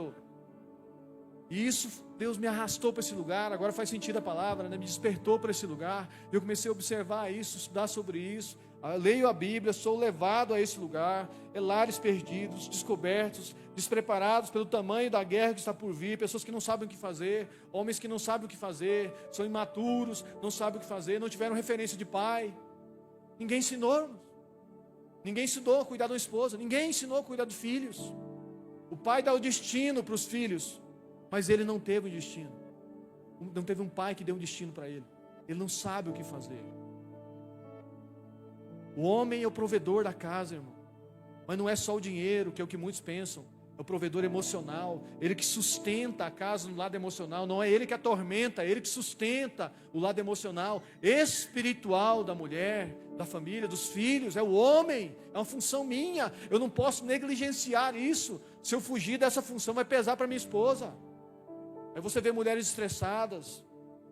E isso, Deus me arrastou para esse lugar. Agora faz sentido a palavra, né? Me despertou para esse lugar. Eu comecei a observar isso, estudar sobre isso. Leio a Bíblia, sou levado a esse lugar. Lares perdidos, descobertos, despreparados pelo tamanho da guerra que está por vir. Pessoas que não sabem o que fazer, homens que não sabem o que fazer, são imaturos, não sabem o que fazer, não tiveram referência de pai. Ninguém ensinou. Ninguém ensinou a cuidar de uma esposa. Ninguém ensinou a cuidar de filhos. O pai dá o destino para os filhos, mas ele não teve um destino. Não teve um pai que deu um destino para ele. Ele não sabe o que fazer. O homem é o provedor da casa, irmão. Mas não é só o dinheiro, que é o que muitos pensam. É o provedor emocional. Ele que sustenta a casa no lado emocional. Não é ele que atormenta, é ele que sustenta o lado emocional, espiritual da mulher, da família, dos filhos. É o homem, é uma função minha. Eu não posso negligenciar isso. Se eu fugir dessa função, vai pesar para minha esposa. Aí você vê mulheres estressadas,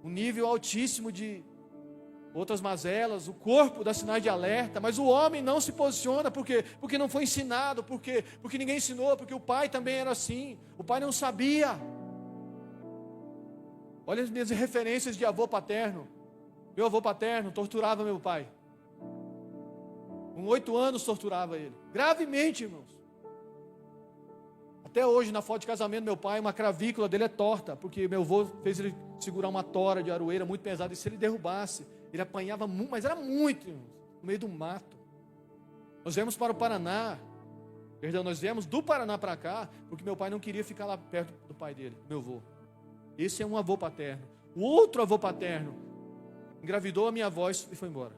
um nível altíssimo de outras mazelas, o corpo dá sinais de alerta, mas o homem não se posiciona, porque não foi ensinado, porque ninguém ensinou, porque o pai também era assim, o pai não sabia. Olha as minhas referências de avô paterno. Meu avô paterno torturava meu pai, com 8 anos torturava ele, gravemente, irmãos. Até hoje, na foto de casamento do meu pai, uma cravícula dele é torta, porque meu avô fez ele segurar uma tora de aroeira muito pesada, e se ele derrubasse, ele apanhava muito, mas era muito, irmãos, no meio do mato. Nós viemos para o Paraná, nós viemos do Paraná para cá, porque meu pai não queria ficar lá perto do pai dele, meu avô. Esse é um avô paterno. O outro avô paterno engravidou a minha avó e foi embora.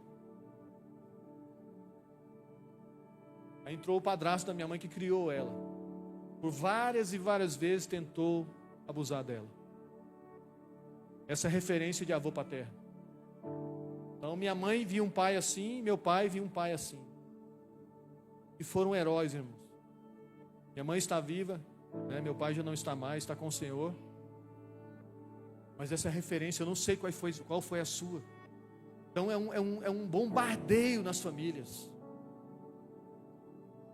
Aí entrou o padrasto da minha mãe que criou ela. Por várias e várias vezes tentou abusar dela. Essa é a referência de avô paterno. Então minha mãe via um pai assim, meu pai via um pai assim. E foram heróis, irmãos. Minha mãe está viva, né? Meu pai já não está mais, está com o Senhor. Mas essa referência, eu não sei qual foi a sua. Então é um bombardeio nas famílias.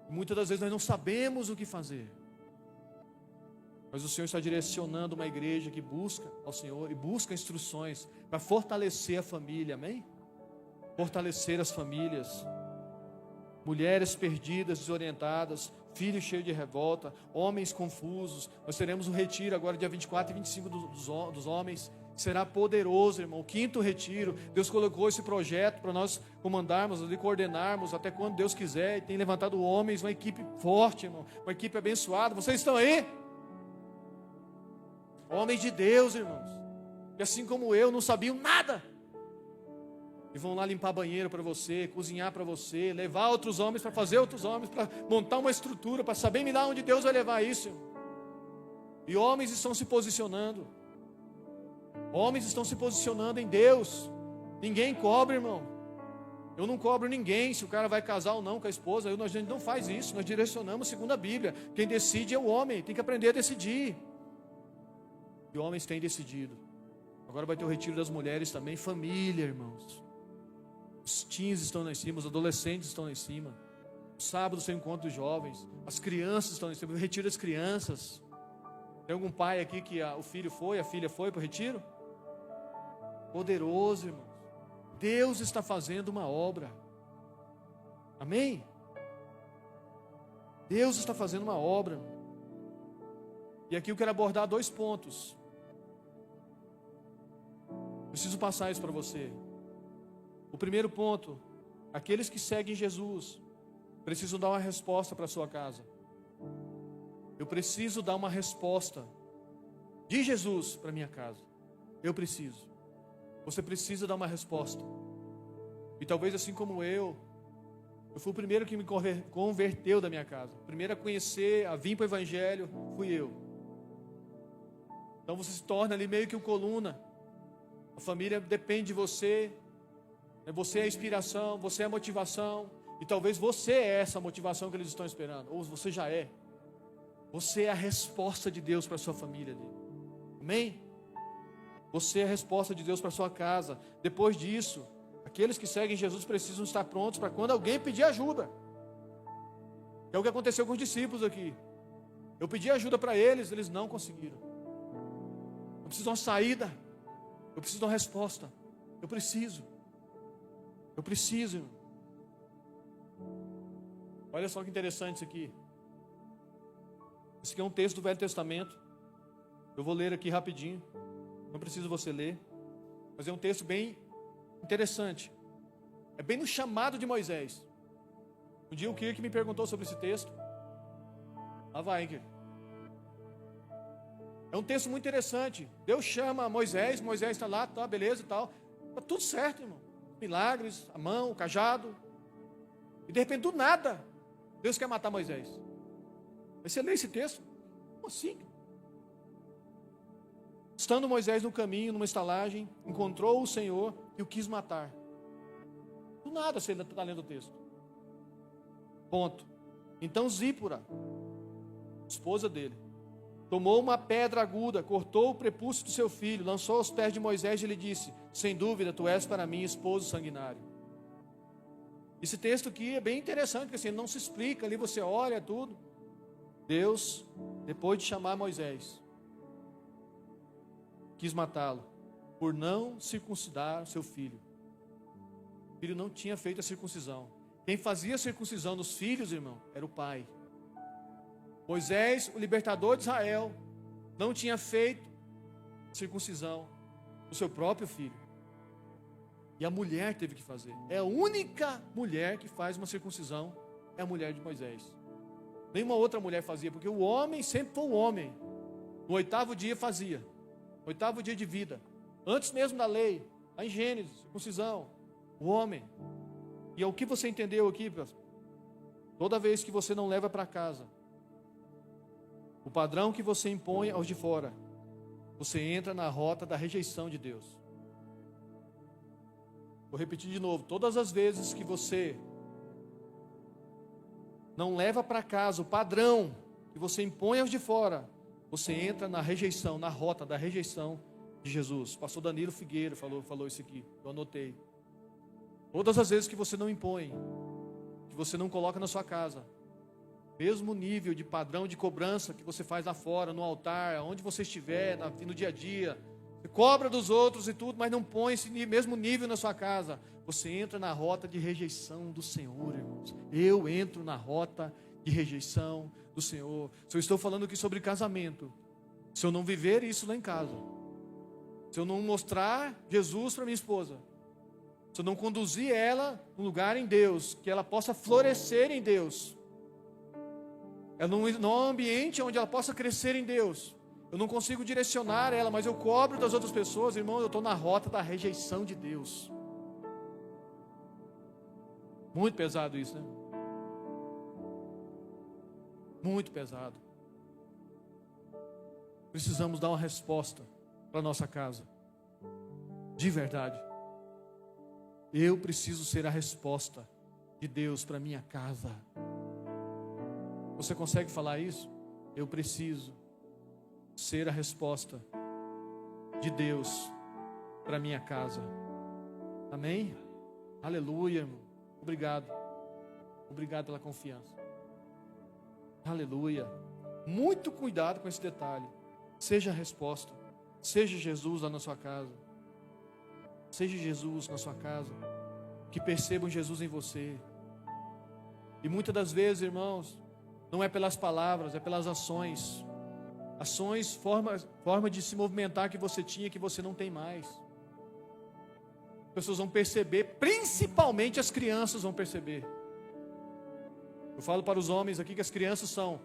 E muitas das vezes nós não sabemos o que fazer. Mas o Senhor está direcionando uma igreja que busca ao Senhor e busca instruções para fortalecer a família, amém? Fortalecer as famílias. Mulheres perdidas, desorientadas, filhos cheios de revolta, homens confusos. Nós teremos um retiro agora dia 24 e 25 dos homens. Será poderoso, irmão. O 5º retiro. Deus colocou esse projeto para nós comandarmos e coordenarmos até quando Deus quiser. E tem levantado homens, uma equipe forte, irmão. Uma equipe abençoada. Vocês estão aí? Homens de Deus, irmãos, que assim como eu não sabiam nada, e vão lá limpar banheiro para você, cozinhar para você, levar outros homens para fazer outros homens, para montar uma estrutura, para saber me dar onde Deus vai levar isso, irmão. E homens estão se posicionando, homens estão se posicionando em Deus. Ninguém cobra, irmão. Eu não cobro ninguém se o cara vai casar ou não com a esposa. A gente não faz isso, nós direcionamos segundo a Bíblia. Quem decide é o homem, tem que aprender a decidir. E homens têm decidido. Agora vai ter o retiro das mulheres também. Família, irmãos. Os teens estão lá em cima, os adolescentes estão lá em cima. O sábado tem encontro dos jovens. As crianças estão lá em cima. O retiro das crianças. Tem algum pai aqui que o filho foi, a filha foi para o retiro? Poderoso, irmãos. Deus está fazendo uma obra. Amém? Deus está fazendo uma obra. E aqui eu quero abordar 2 pontos. Preciso passar isso para você. O primeiro ponto: aqueles que seguem Jesus precisam dar uma resposta para a sua casa. Eu preciso dar uma resposta de Jesus para a minha casa. Eu preciso. Você precisa dar uma resposta. E talvez assim como eu fui o primeiro que me converteu da minha casa. O primeiro a conhecer, a vir para o Evangelho, fui eu. Então você se torna ali meio que um coluna. A família depende de você. Você é a inspiração, você é a motivação. E talvez você é essa motivação que eles estão esperando. Ou você já é. Você é a resposta de Deus para a sua família ali. Amém? Você é a resposta de Deus para a sua casa. Depois disso, aqueles que seguem Jesus precisam estar prontos para quando alguém pedir ajuda. É o que aconteceu com os discípulos aqui. Eu pedi ajuda para eles, eles não conseguiram. Eu preciso de uma saída. Eu preciso de uma resposta. Eu preciso. Irmão. Olha só que interessante isso aqui. Esse aqui é um texto do Velho Testamento. Eu vou ler aqui rapidinho. Não precisa você ler. Mas é um texto bem interessante. É bem no chamado de Moisés. Um dia o Kirk me perguntou sobre esse texto. Lá vai, Kirk. É um texto muito interessante. Deus chama Moisés está lá, tá, beleza e tal. Está tudo certo, irmão. Milagres, a mão, o cajado. E de repente, do nada, Deus quer matar Moisés. Aí você lê esse texto, como assim? Estando Moisés no caminho, numa estalagem, encontrou o Senhor e o quis matar. Do nada você está lendo o texto. Ponto. Então Zípora, esposa dele, tomou uma pedra aguda, cortou o prepúcio do seu filho, lançou aos pés de Moisés e lhe disse: sem dúvida, tu és para mim esposo sanguinário. Esse texto aqui é bem interessante, porque assim, não se explica, ali você olha tudo. Deus, depois de chamar Moisés, quis matá-lo, por não circuncidar seu filho. O filho não tinha feito a circuncisão. Quem fazia a circuncisão nos filhos, irmão, era o pai. Moisés, o libertador de Israel, não tinha feito circuncisão do seu próprio filho. E a mulher teve que fazer. É a única mulher que faz uma circuncisão, é a mulher de Moisés. Nenhuma outra mulher fazia, porque o homem sempre foi o homem. No 8º dia fazia. 8º dia de vida. Antes mesmo da lei, lá em Gênesis, circuncisão. O homem. E é o que você entendeu aqui, pastor? Toda vez que você não leva para casa o padrão que você impõe aos de fora, você entra na rota da rejeição de Deus. Vou repetir de novo. Todas as vezes que você não leva para casa o padrão que você impõe aos de fora, você entra na rejeição, na rota da rejeição de Jesus. Pastor Danilo Figueiro falou isso aqui, eu anotei. Todas as vezes que você não impõe, que você não coloca na sua casa, mesmo nível de padrão de cobrança que você faz lá fora, no altar, onde você estiver, no dia a dia, você cobra dos outros e tudo, mas não põe esse mesmo nível na sua casa, você entra na rota de rejeição do Senhor, irmãos. Eu entro na rota de rejeição do Senhor. Se eu estou falando aqui sobre casamento, se eu não viver isso lá em casa, se eu não mostrar Jesus para minha esposa, se eu não conduzir ela no lugar em Deus, que ela possa florescer em Deus, num ambiente onde ela possa crescer em Deus, eu não consigo direcionar ela, mas eu cobro das outras pessoas, irmão, eu estou na rota da rejeição de Deus. Muito pesado isso, né? Muito pesado. Precisamos dar uma resposta para a nossa casa. De verdade. Eu preciso ser a resposta de Deus para a minha casa. Você consegue falar isso? Eu preciso ser a resposta de Deus para a minha casa. Amém? Aleluia, irmão. Obrigado. Obrigado pela confiança. Aleluia. Muito cuidado com esse detalhe. Seja a resposta. Seja Jesus lá na sua casa. Seja Jesus na sua casa. Que percebam Jesus em você. E muitas das vezes, irmãos, não é pelas palavras, é pelas ações. Ações, forma de se movimentar que você tinha, que você não tem mais. As pessoas vão perceber, principalmente as crianças vão perceber. Eu falo para os homens aqui que as crianças são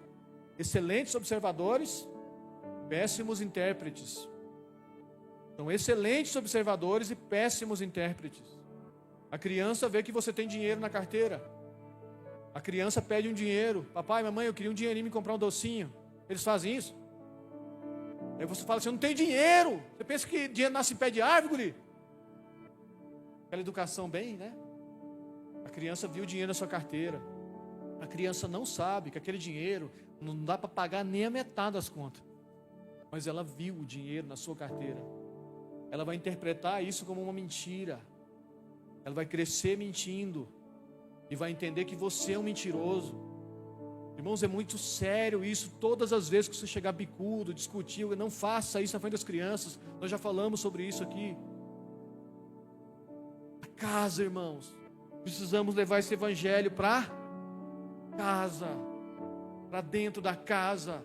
excelentes observadores, péssimos intérpretes. São excelentes observadores e péssimos intérpretes. A criança vê que você tem dinheiro na carteira. A criança pede um dinheiro. Papai, mamãe, eu queria um dinheirinho me comprar um docinho. Eles fazem isso. Aí você fala assim, eu não tenho dinheiro. Você pensa que dinheiro nasce em pé de árvore? Aquela educação bem, né? A criança viu o dinheiro na sua carteira. A criança não sabe que aquele dinheiro não dá para pagar nem a metade das contas. Mas ela viu o dinheiro na sua carteira. Ela vai interpretar isso como uma mentira. Ela vai crescer mentindo. E vai entender que você é um mentiroso. Irmãos, é muito sério isso. Todas as vezes que você chegar bicudo, discutir, não faça isso na frente das crianças. Nós já falamos sobre isso aqui. A casa, irmãos. Precisamos levar esse evangelho para casa. Para dentro da casa.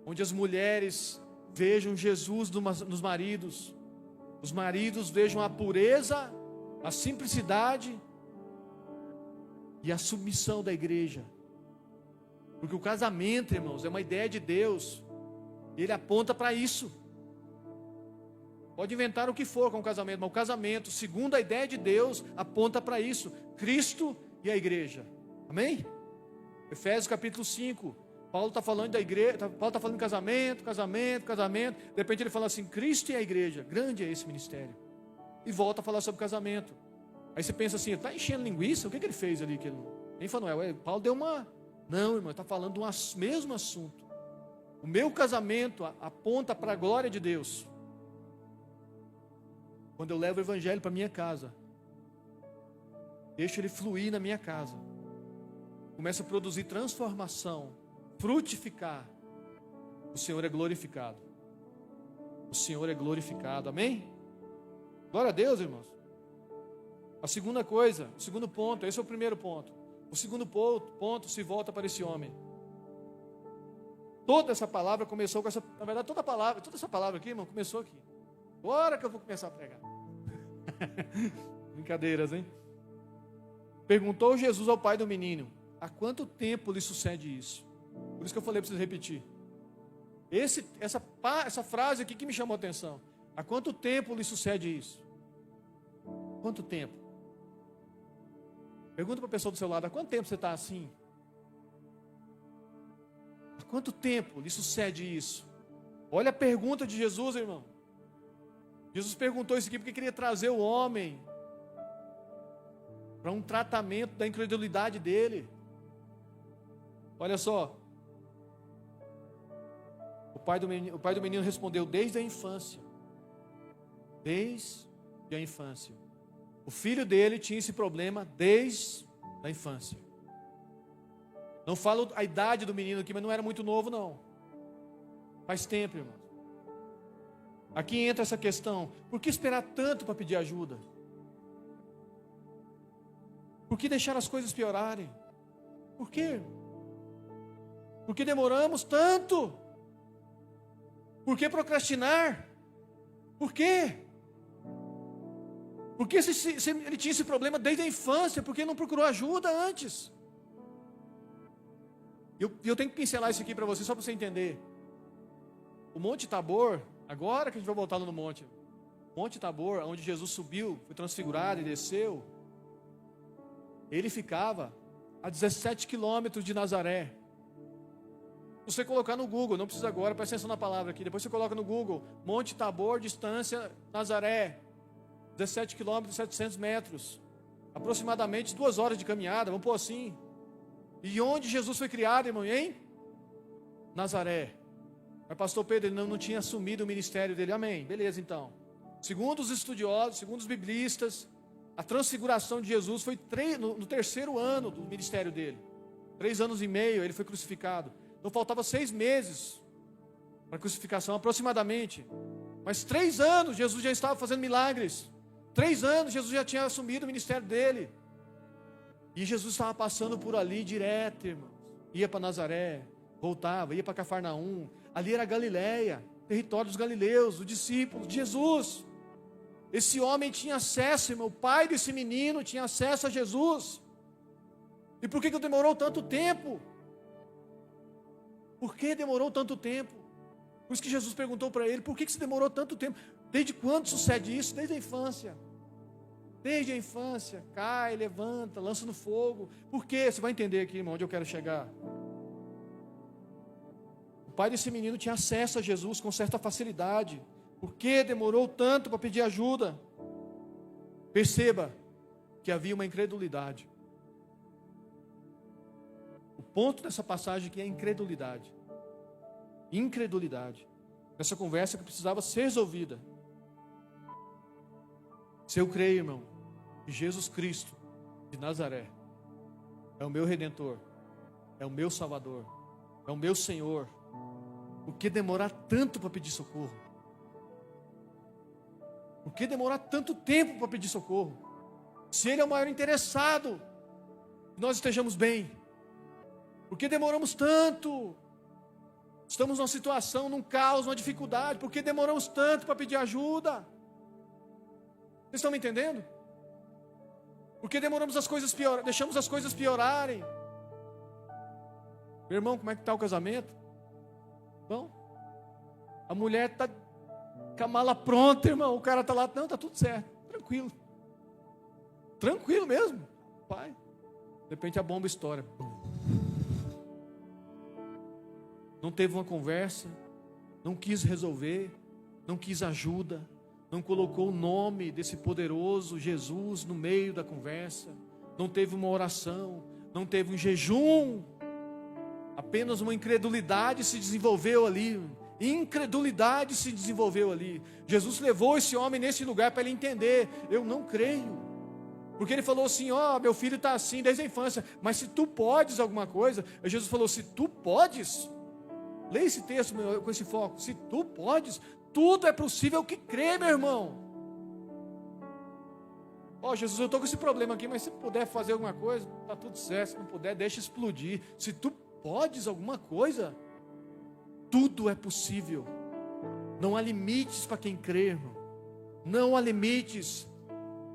Onde as mulheres vejam Jesus nos maridos. Os maridos vejam a pureza, a simplicidade e a submissão da igreja. Porque o casamento, irmãos, é uma ideia de Deus. Ele aponta para isso. Pode inventar o que for com o casamento, mas o casamento, segundo a ideia de Deus, aponta para isso. Cristo e a igreja. Amém? Efésios capítulo 5. Paulo está falando da igreja, Paulo está falando de casamento. De repente ele fala assim, Cristo e a igreja. Grande é esse ministério. E volta a falar sobre casamento. Aí você pensa assim, está enchendo linguiça? O que ele fez ali? Nem Fanuel, Paulo deu uma... Não, irmão, está falando do mesmo assunto. O meu casamento aponta para a glória de Deus. Quando eu levo o evangelho para minha casa, deixo ele fluir na minha casa, começa a produzir transformação, frutificar, o Senhor é glorificado. O Senhor é glorificado, amém? Glória a Deus, irmãos. A segunda coisa, o segundo ponto, esse é o primeiro ponto. O segundo ponto se volta para esse homem. Toda essa palavra começou com essa... Na verdade, toda essa palavra aqui, irmão, começou aqui. Agora que eu vou começar a pregar. Brincadeiras, hein? Perguntou Jesus ao pai do menino, há quanto tempo lhe sucede isso? Por isso que eu falei para vocês repetir. Essa frase aqui que me chamou a atenção. Há quanto tempo lhe sucede isso? Quanto tempo? Pergunta para a pessoa do seu lado, há quanto tempo você está assim? Há quanto tempo lhe sucede isso? Olha a pergunta de Jesus, irmão. Jesus perguntou isso aqui porque queria trazer o homem para um tratamento da incredulidade dele. Olha só. O pai do menino respondeu, desde a infância. Desde a infância. O filho dele tinha esse problema desde a infância. Não falo a idade do menino aqui, mas não era muito novo não. Faz tempo, irmão. Aqui entra essa questão, por que esperar tanto para pedir ajuda? Por que deixar as coisas piorarem? Por quê? Por que demoramos tanto? Por que procrastinar? Por quê? Porque se ele tinha esse problema desde a infância, por que não procurou ajuda antes? Eu tenho que pincelar isso aqui para você, só para você entender. O Monte Tabor, agora que a gente vai voltar lá no monte. Monte Tabor, onde Jesus subiu, foi transfigurado e desceu. Ele ficava a 17 quilômetros de Nazaré. Se você colocar no Google, não precisa agora, presta atenção na palavra aqui. Depois você coloca no Google, Monte Tabor, distância, Nazaré. 17 quilômetros, 700 metros. Aproximadamente 2 horas de caminhada, vamos pôr assim. E onde Jesus foi criado, irmão? Em Nazaré. Mas pastor Pedro, ele não tinha assumido o ministério dele. Amém. Beleza, então. Segundo os estudiosos, segundo os biblistas, A transfiguração de Jesus foi no terceiro ano do ministério dele. 3 anos e meio ele foi crucificado. Então faltava 6 meses para a crucificação, aproximadamente. Mas 3 anos Jesus já estava fazendo milagres. 3 anos Jesus já tinha assumido o ministério dele. E Jesus estava passando por ali direto, irmãos. Ia para Nazaré, voltava, ia para Cafarnaum. Ali era Galileia, território dos galileus, dos discípulos de Jesus. Esse homem tinha acesso, irmão. O pai desse menino tinha acesso a Jesus. E por que demorou tanto tempo? Por que demorou tanto tempo? Por isso que Jesus perguntou para ele, por que se demorou tanto tempo? Desde quando sucede isso? Desde a infância. Desde a infância, cai, levanta, lança no fogo. Por quê? Você vai entender aqui, irmão, onde eu quero chegar. O pai desse menino tinha acesso a Jesus com certa facilidade. Por que demorou tanto para pedir ajuda? Perceba que havia uma incredulidade. O ponto dessa passagem aqui é a incredulidade. Incredulidade. Essa conversa que precisava ser resolvida. Se eu creio, irmão, que Jesus Cristo de Nazaré é o meu Redentor, é o meu Salvador, é o meu Senhor, por que demorar tanto para pedir socorro? Por que demorar tanto tempo para pedir socorro? Se Ele é o maior interessado que nós estejamos bem, por que demoramos tanto? Estamos numa situação, num caos, numa dificuldade, por que demoramos tanto para pedir ajuda? Vocês estão me entendendo? Porque demoramos as coisas pior, deixamos as coisas piorarem. Meu irmão, como é que está o casamento? Bom, a mulher está com a mala pronta, irmão. O cara está lá, não, está tudo certo, tranquilo. Tranquilo mesmo, pai. De repente a bomba estoura. Não teve uma conversa, não quis resolver, não quis ajuda. Não colocou o nome desse poderoso Jesus no meio da conversa. Não teve uma oração. Não teve um jejum. Apenas uma incredulidade se desenvolveu ali. Incredulidade se desenvolveu ali. Jesus levou esse homem nesse lugar para ele entender. Eu não creio. Porque ele falou assim, meu filho está assim desde a infância. Mas se tu podes alguma coisa. Jesus falou, se tu podes. Leia esse texto com esse foco. Se tu podes, tudo é possível que crê, meu irmão. Jesus, eu estou com esse problema aqui, mas se puder fazer alguma coisa, está tudo certo. Se não puder, deixa explodir. Se tu podes alguma coisa, tudo é possível. Não há limites para quem crê, irmão. Não há limites.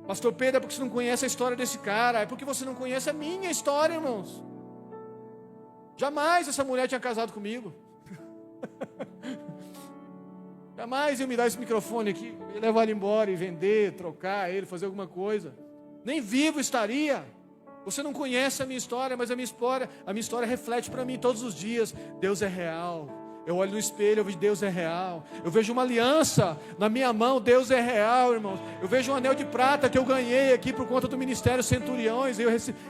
Pastor Pedro, é porque você não conhece a história desse cara. É porque você não conhece a minha história, irmãos. Jamais essa mulher tinha casado comigo. Jamais eu me dar esse microfone aqui e levar ele embora e vender, trocar ele, fazer alguma coisa. Nem vivo estaria. Você não conhece a minha história, mas a minha história reflete para mim todos os dias. Deus é real. Eu olho no espelho, eu vejo Deus é real. Eu vejo uma aliança na minha mão, Deus é real, irmãos. Eu vejo um anel de prata que eu ganhei aqui por conta do Ministério Centuriões.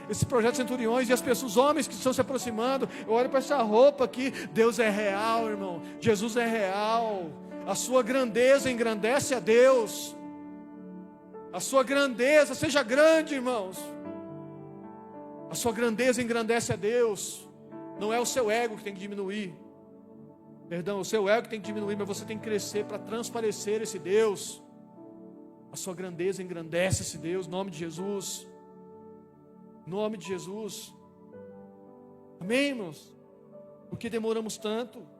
Esse projeto Centuriões e os homens que estão se aproximando. Eu olho para essa roupa aqui, Deus é real, irmão. Jesus é real. A sua grandeza engrandece a Deus. A sua grandeza, seja grande, irmãos. A sua grandeza engrandece a Deus. Não é o seu ego que tem que diminuir. Perdão, o seu ego tem que diminuir, mas você tem que crescer para transparecer esse Deus. A sua grandeza engrandece esse Deus, em nome de Jesus. Em nome de Jesus. Amém, irmãos? Por que demoramos tanto?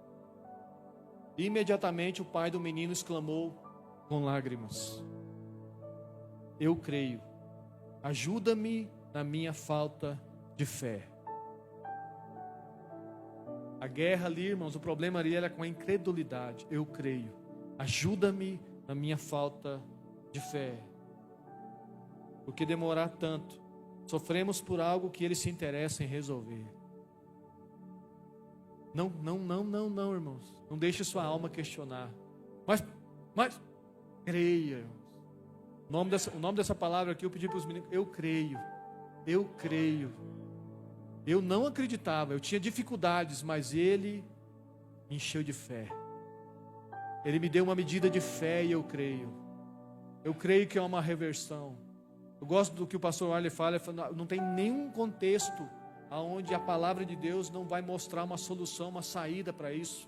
Imediatamente o pai do menino exclamou com lágrimas: eu creio, ajuda-me na minha falta de fé. A guerra ali, irmãos, o problema ali era com a incredulidade. Eu creio, ajuda-me na minha falta de fé. Por que demorar tanto? Sofremos por algo que ele se interessa em resolver. Não, irmãos. Não deixe sua alma questionar. Mas creia, irmãos. O nome dessa palavra aqui eu pedi para os meninos. Eu creio. Eu não acreditava, eu tinha dificuldades, mas Ele me encheu de fé. Ele me deu uma medida de fé e eu creio. Eu creio que é uma reversão. Eu gosto do que o pastor Arley fala, não tem nenhum contexto onde a palavra de Deus não vai mostrar uma solução, uma saída para isso.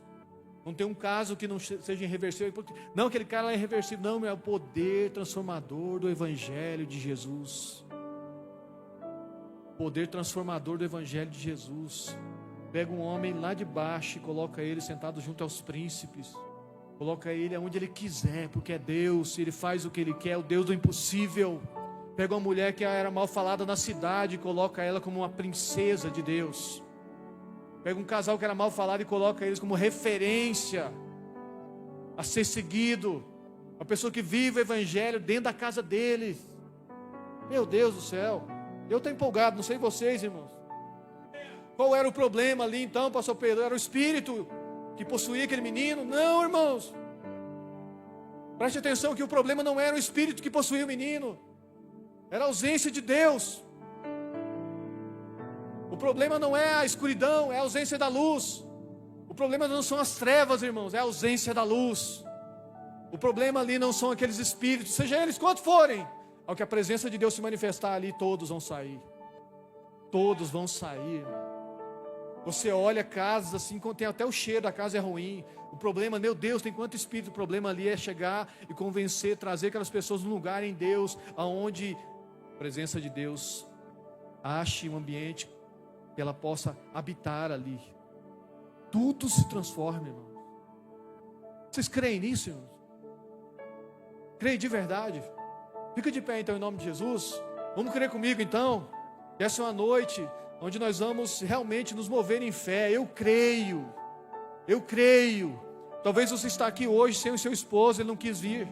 Não tem um caso que não seja irreversível. Não, aquele cara lá é irreversível. Não, é o poder transformador do Evangelho de Jesus. Poder transformador do Evangelho de Jesus. Pega um homem lá de baixo e coloca ele sentado junto aos príncipes. Coloca ele aonde ele quiser, porque é Deus. Ele faz o que ele quer, o Deus do impossível. Pega uma mulher que era mal falada na cidade e coloca ela como uma princesa de Deus. Pega um casal que era mal falado e coloca eles como referência a ser seguido. Uma pessoa que vive o Evangelho dentro da casa deles. Meu Deus do céu. Eu estou empolgado, não sei vocês, irmãos. Qual era o problema ali então, pastor Pedro? Era o espírito que possuía aquele menino? Não, irmãos. Preste atenção que o problema não era o espírito que possuía o menino. Era a ausência de Deus. O problema não é a escuridão, é a ausência da luz. O problema não são as trevas, irmãos, é a ausência da luz. O problema ali não são aqueles espíritos, seja eles quantos forem. Ao que a presença de Deus se manifestar ali, todos vão sair. Todos vão sair. Você olha casas assim, tem até o cheiro da casa é ruim. O problema, meu Deus, tem quanto espírito. O problema ali é chegar e convencer, trazer aquelas pessoas num lugar em Deus, aonde a presença de Deus ache um ambiente que ela possa habitar ali. Tudo se transforma, irmão. Vocês creem nisso, irmãos? Creem de verdade? Fica de pé então em nome de Jesus. Vamos crer comigo então. Essa é uma noite onde nós vamos realmente nos mover em fé. Eu creio. Eu creio. Talvez você está aqui hoje sem o seu esposo, ele não quis vir.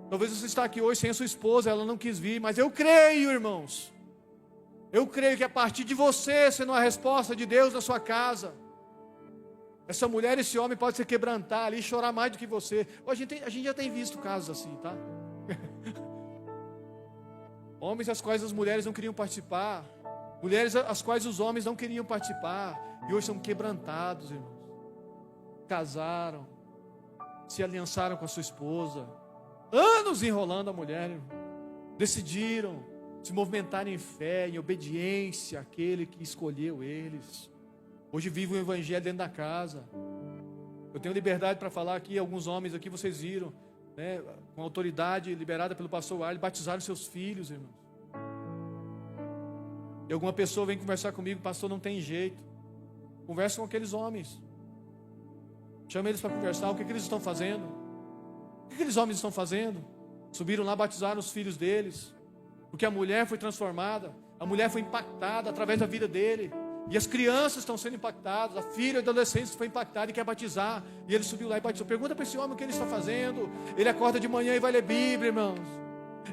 Talvez você está aqui hoje sem a sua esposa, ela não quis vir. Mas eu creio, irmãos. Eu creio que a partir de você, sendo a resposta de Deus na sua casa, essa mulher, esse homem pode se quebrantar ali, chorar mais do que você. A gente já tem visto casos assim, tá? Homens às quais as mulheres não queriam participar, mulheres às quais os homens não queriam participar, e hoje são quebrantados, irmãos. Casaram, se aliançaram com a sua esposa, anos enrolando a mulher, irmão. Decidiram se movimentar em fé, em obediência àquele que escolheu eles. Hoje vivem o Evangelho dentro da casa. Eu tenho liberdade para falar aqui, alguns homens aqui vocês viram, né, com autoridade liberada pelo pastor Arley, batizaram seus filhos, irmãos. E alguma pessoa vem conversar comigo, pastor, não tem jeito. Conversa com aqueles homens. Chama eles para conversar, o que eles estão fazendo? O que aqueles homens estão fazendo? Subiram lá, batizaram os filhos deles. Porque a mulher foi transformada, a mulher foi impactada através da vida dele. E as crianças estão sendo impactadas, a filha e a adolescente foi impactada e quer batizar. E ele subiu lá e batizou. Pergunta para esse homem o que ele está fazendo. Ele acorda de manhã e vai ler Bíblia, irmãos.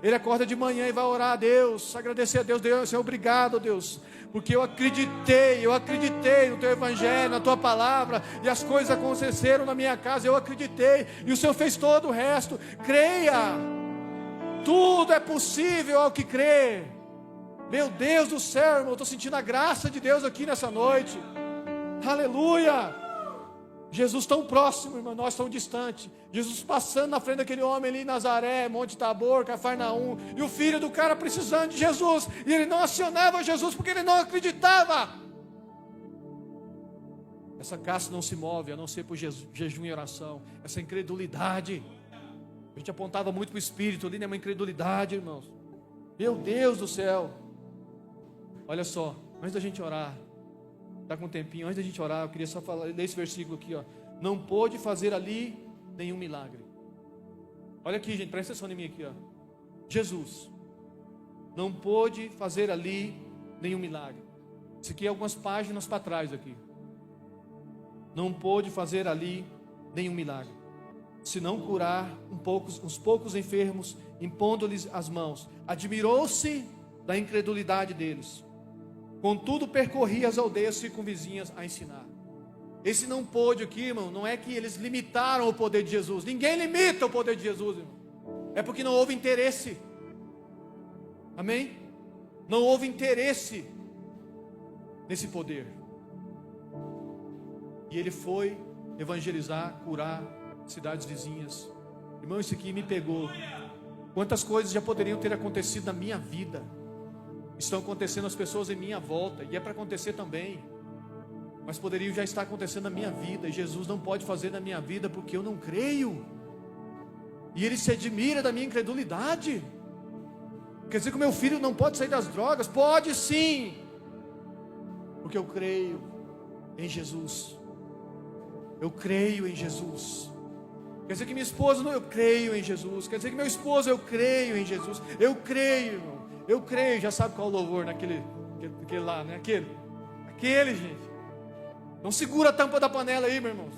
Ele acorda de manhã e vai orar a Deus, agradecer a Deus. Deus, Senhor, obrigado, Deus, porque eu acreditei no teu Evangelho, na tua palavra, e as coisas aconteceram na minha casa, eu acreditei, e o Senhor fez todo o resto. Creia, tudo é possível ao que crê. Meu Deus do céu, irmão, eu estou sentindo a graça de Deus aqui nessa noite. Aleluia. Jesus tão próximo, irmão, nós tão distante. Jesus passando na frente daquele homem ali em Nazaré, Monte Tabor, Cafarnaum, e o filho do cara precisando de Jesus, e ele não acionava Jesus porque ele não acreditava. Essa casa não se move a não ser por jejum e oração. Essa incredulidade, a gente apontava muito para o Espírito ali, né? Uma incredulidade, irmãos. Meu Deus do céu. Olha só, antes da gente orar, está com um tempinho, antes da gente orar, eu queria só ler esse versículo aqui, ó. Não pôde fazer ali nenhum milagre. Olha aqui, gente, presta atenção em mim aqui, ó. Jesus não pôde fazer ali nenhum milagre. Isso aqui é algumas páginas para trás aqui. Não pôde fazer ali nenhum milagre, senão curar uns poucos enfermos, impondo-lhes as mãos. Admirou-se da incredulidade deles. Contudo, percorria as aldeias circunvizinhas a ensinar. Esse não pôde aqui, irmão, não é que eles limitaram o poder de Jesus. Ninguém limita o poder de Jesus, irmão. É porque não houve interesse. Amém? Não houve interesse nesse poder. E ele foi evangelizar, curar cidades vizinhas. Irmão, isso aqui me pegou. Quantas coisas já poderiam ter acontecido na minha vida Estão acontecendo às pessoas em minha volta, e é para acontecer também, mas poderiam já estar acontecendo na minha vida, e Jesus não pode fazer na minha vida porque eu não creio, e Ele se admira da minha incredulidade. Quer dizer que o meu filho não pode sair das drogas? Pode sim, porque eu creio em Jesus. Eu creio em Jesus. Quer dizer que minha esposa, não, eu creio em Jesus. Quer dizer que meu esposo, eu creio em Jesus. Eu creio, irmão. Eu creio. Já sabe qual o louvor naquele lá, né? Aquele, gente. Não segura a tampa da panela aí, meu irmão.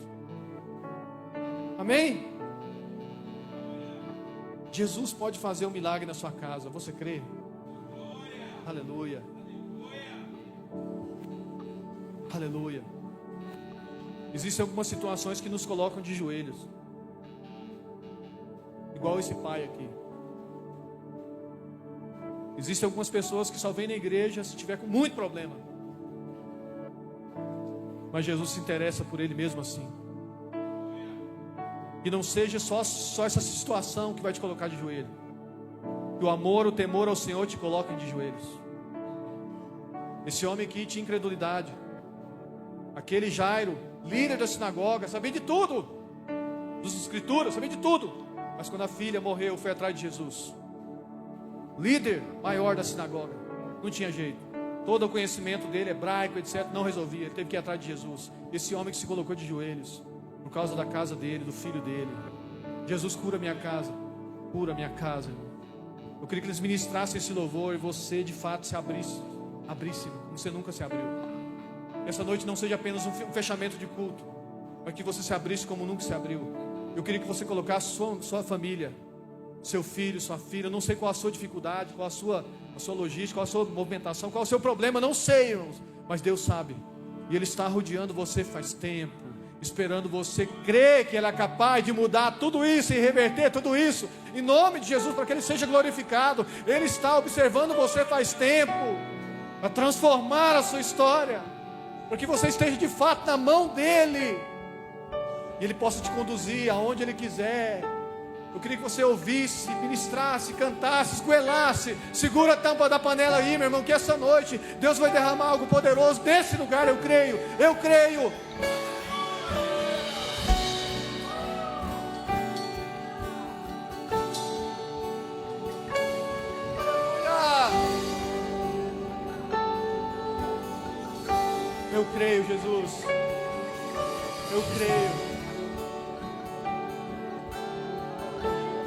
Amém? Jesus pode fazer um milagre na sua casa. Você crê? Aleluia. Aleluia. Existem algumas situações que nos colocam de joelhos, igual esse pai aqui. Existem algumas pessoas que só vêm na igreja se tiver com muito problema, mas Jesus se interessa por ele mesmo assim. Que não seja só essa situação que vai te colocar de joelho. Que o amor, o temor ao Senhor te coloquem de joelhos. Esse homem aqui tinha incredulidade. Aquele Jairo, líder da sinagoga, sabia de tudo, das escrituras, sabia de tudo. Mas quando a filha morreu, foi atrás de Jesus. Líder maior da sinagoga, não tinha jeito. Todo o conhecimento dele, hebraico, etc., não resolvia. Ele teve que ir atrás de Jesus. Esse homem que se colocou de joelhos por causa da casa dele, do filho dele. Jesus, cura minha casa. Cura minha casa, irmão. Eu queria que eles ministrassem esse louvor e você de fato se abrisse, como você nunca se abriu. Essa noite não seja apenas um fechamento de culto, mas que você se abrisse como nunca se abriu. Eu queria que você colocasse sua família, seu filho, sua filha. Eu não sei qual a sua dificuldade, qual a sua logística, qual a sua movimentação, qual o seu problema, não sei, irmãos, mas Deus sabe. E Ele está rodeando você faz tempo, esperando você crer que Ele é capaz de mudar tudo isso e reverter tudo isso, em nome de Jesus, para que Ele seja glorificado. Ele está observando você faz tempo, para transformar a sua história, para que você esteja de fato na mão dEle, e Ele possa te conduzir aonde Ele quiser. Eu queria que você ouvisse, ministrasse, cantasse, esgoelasse. Segura a tampa da panela aí, meu irmão, que essa noite Deus vai derramar algo poderoso nesse lugar. Eu creio, eu creio. Eu creio, Jesus. Eu creio.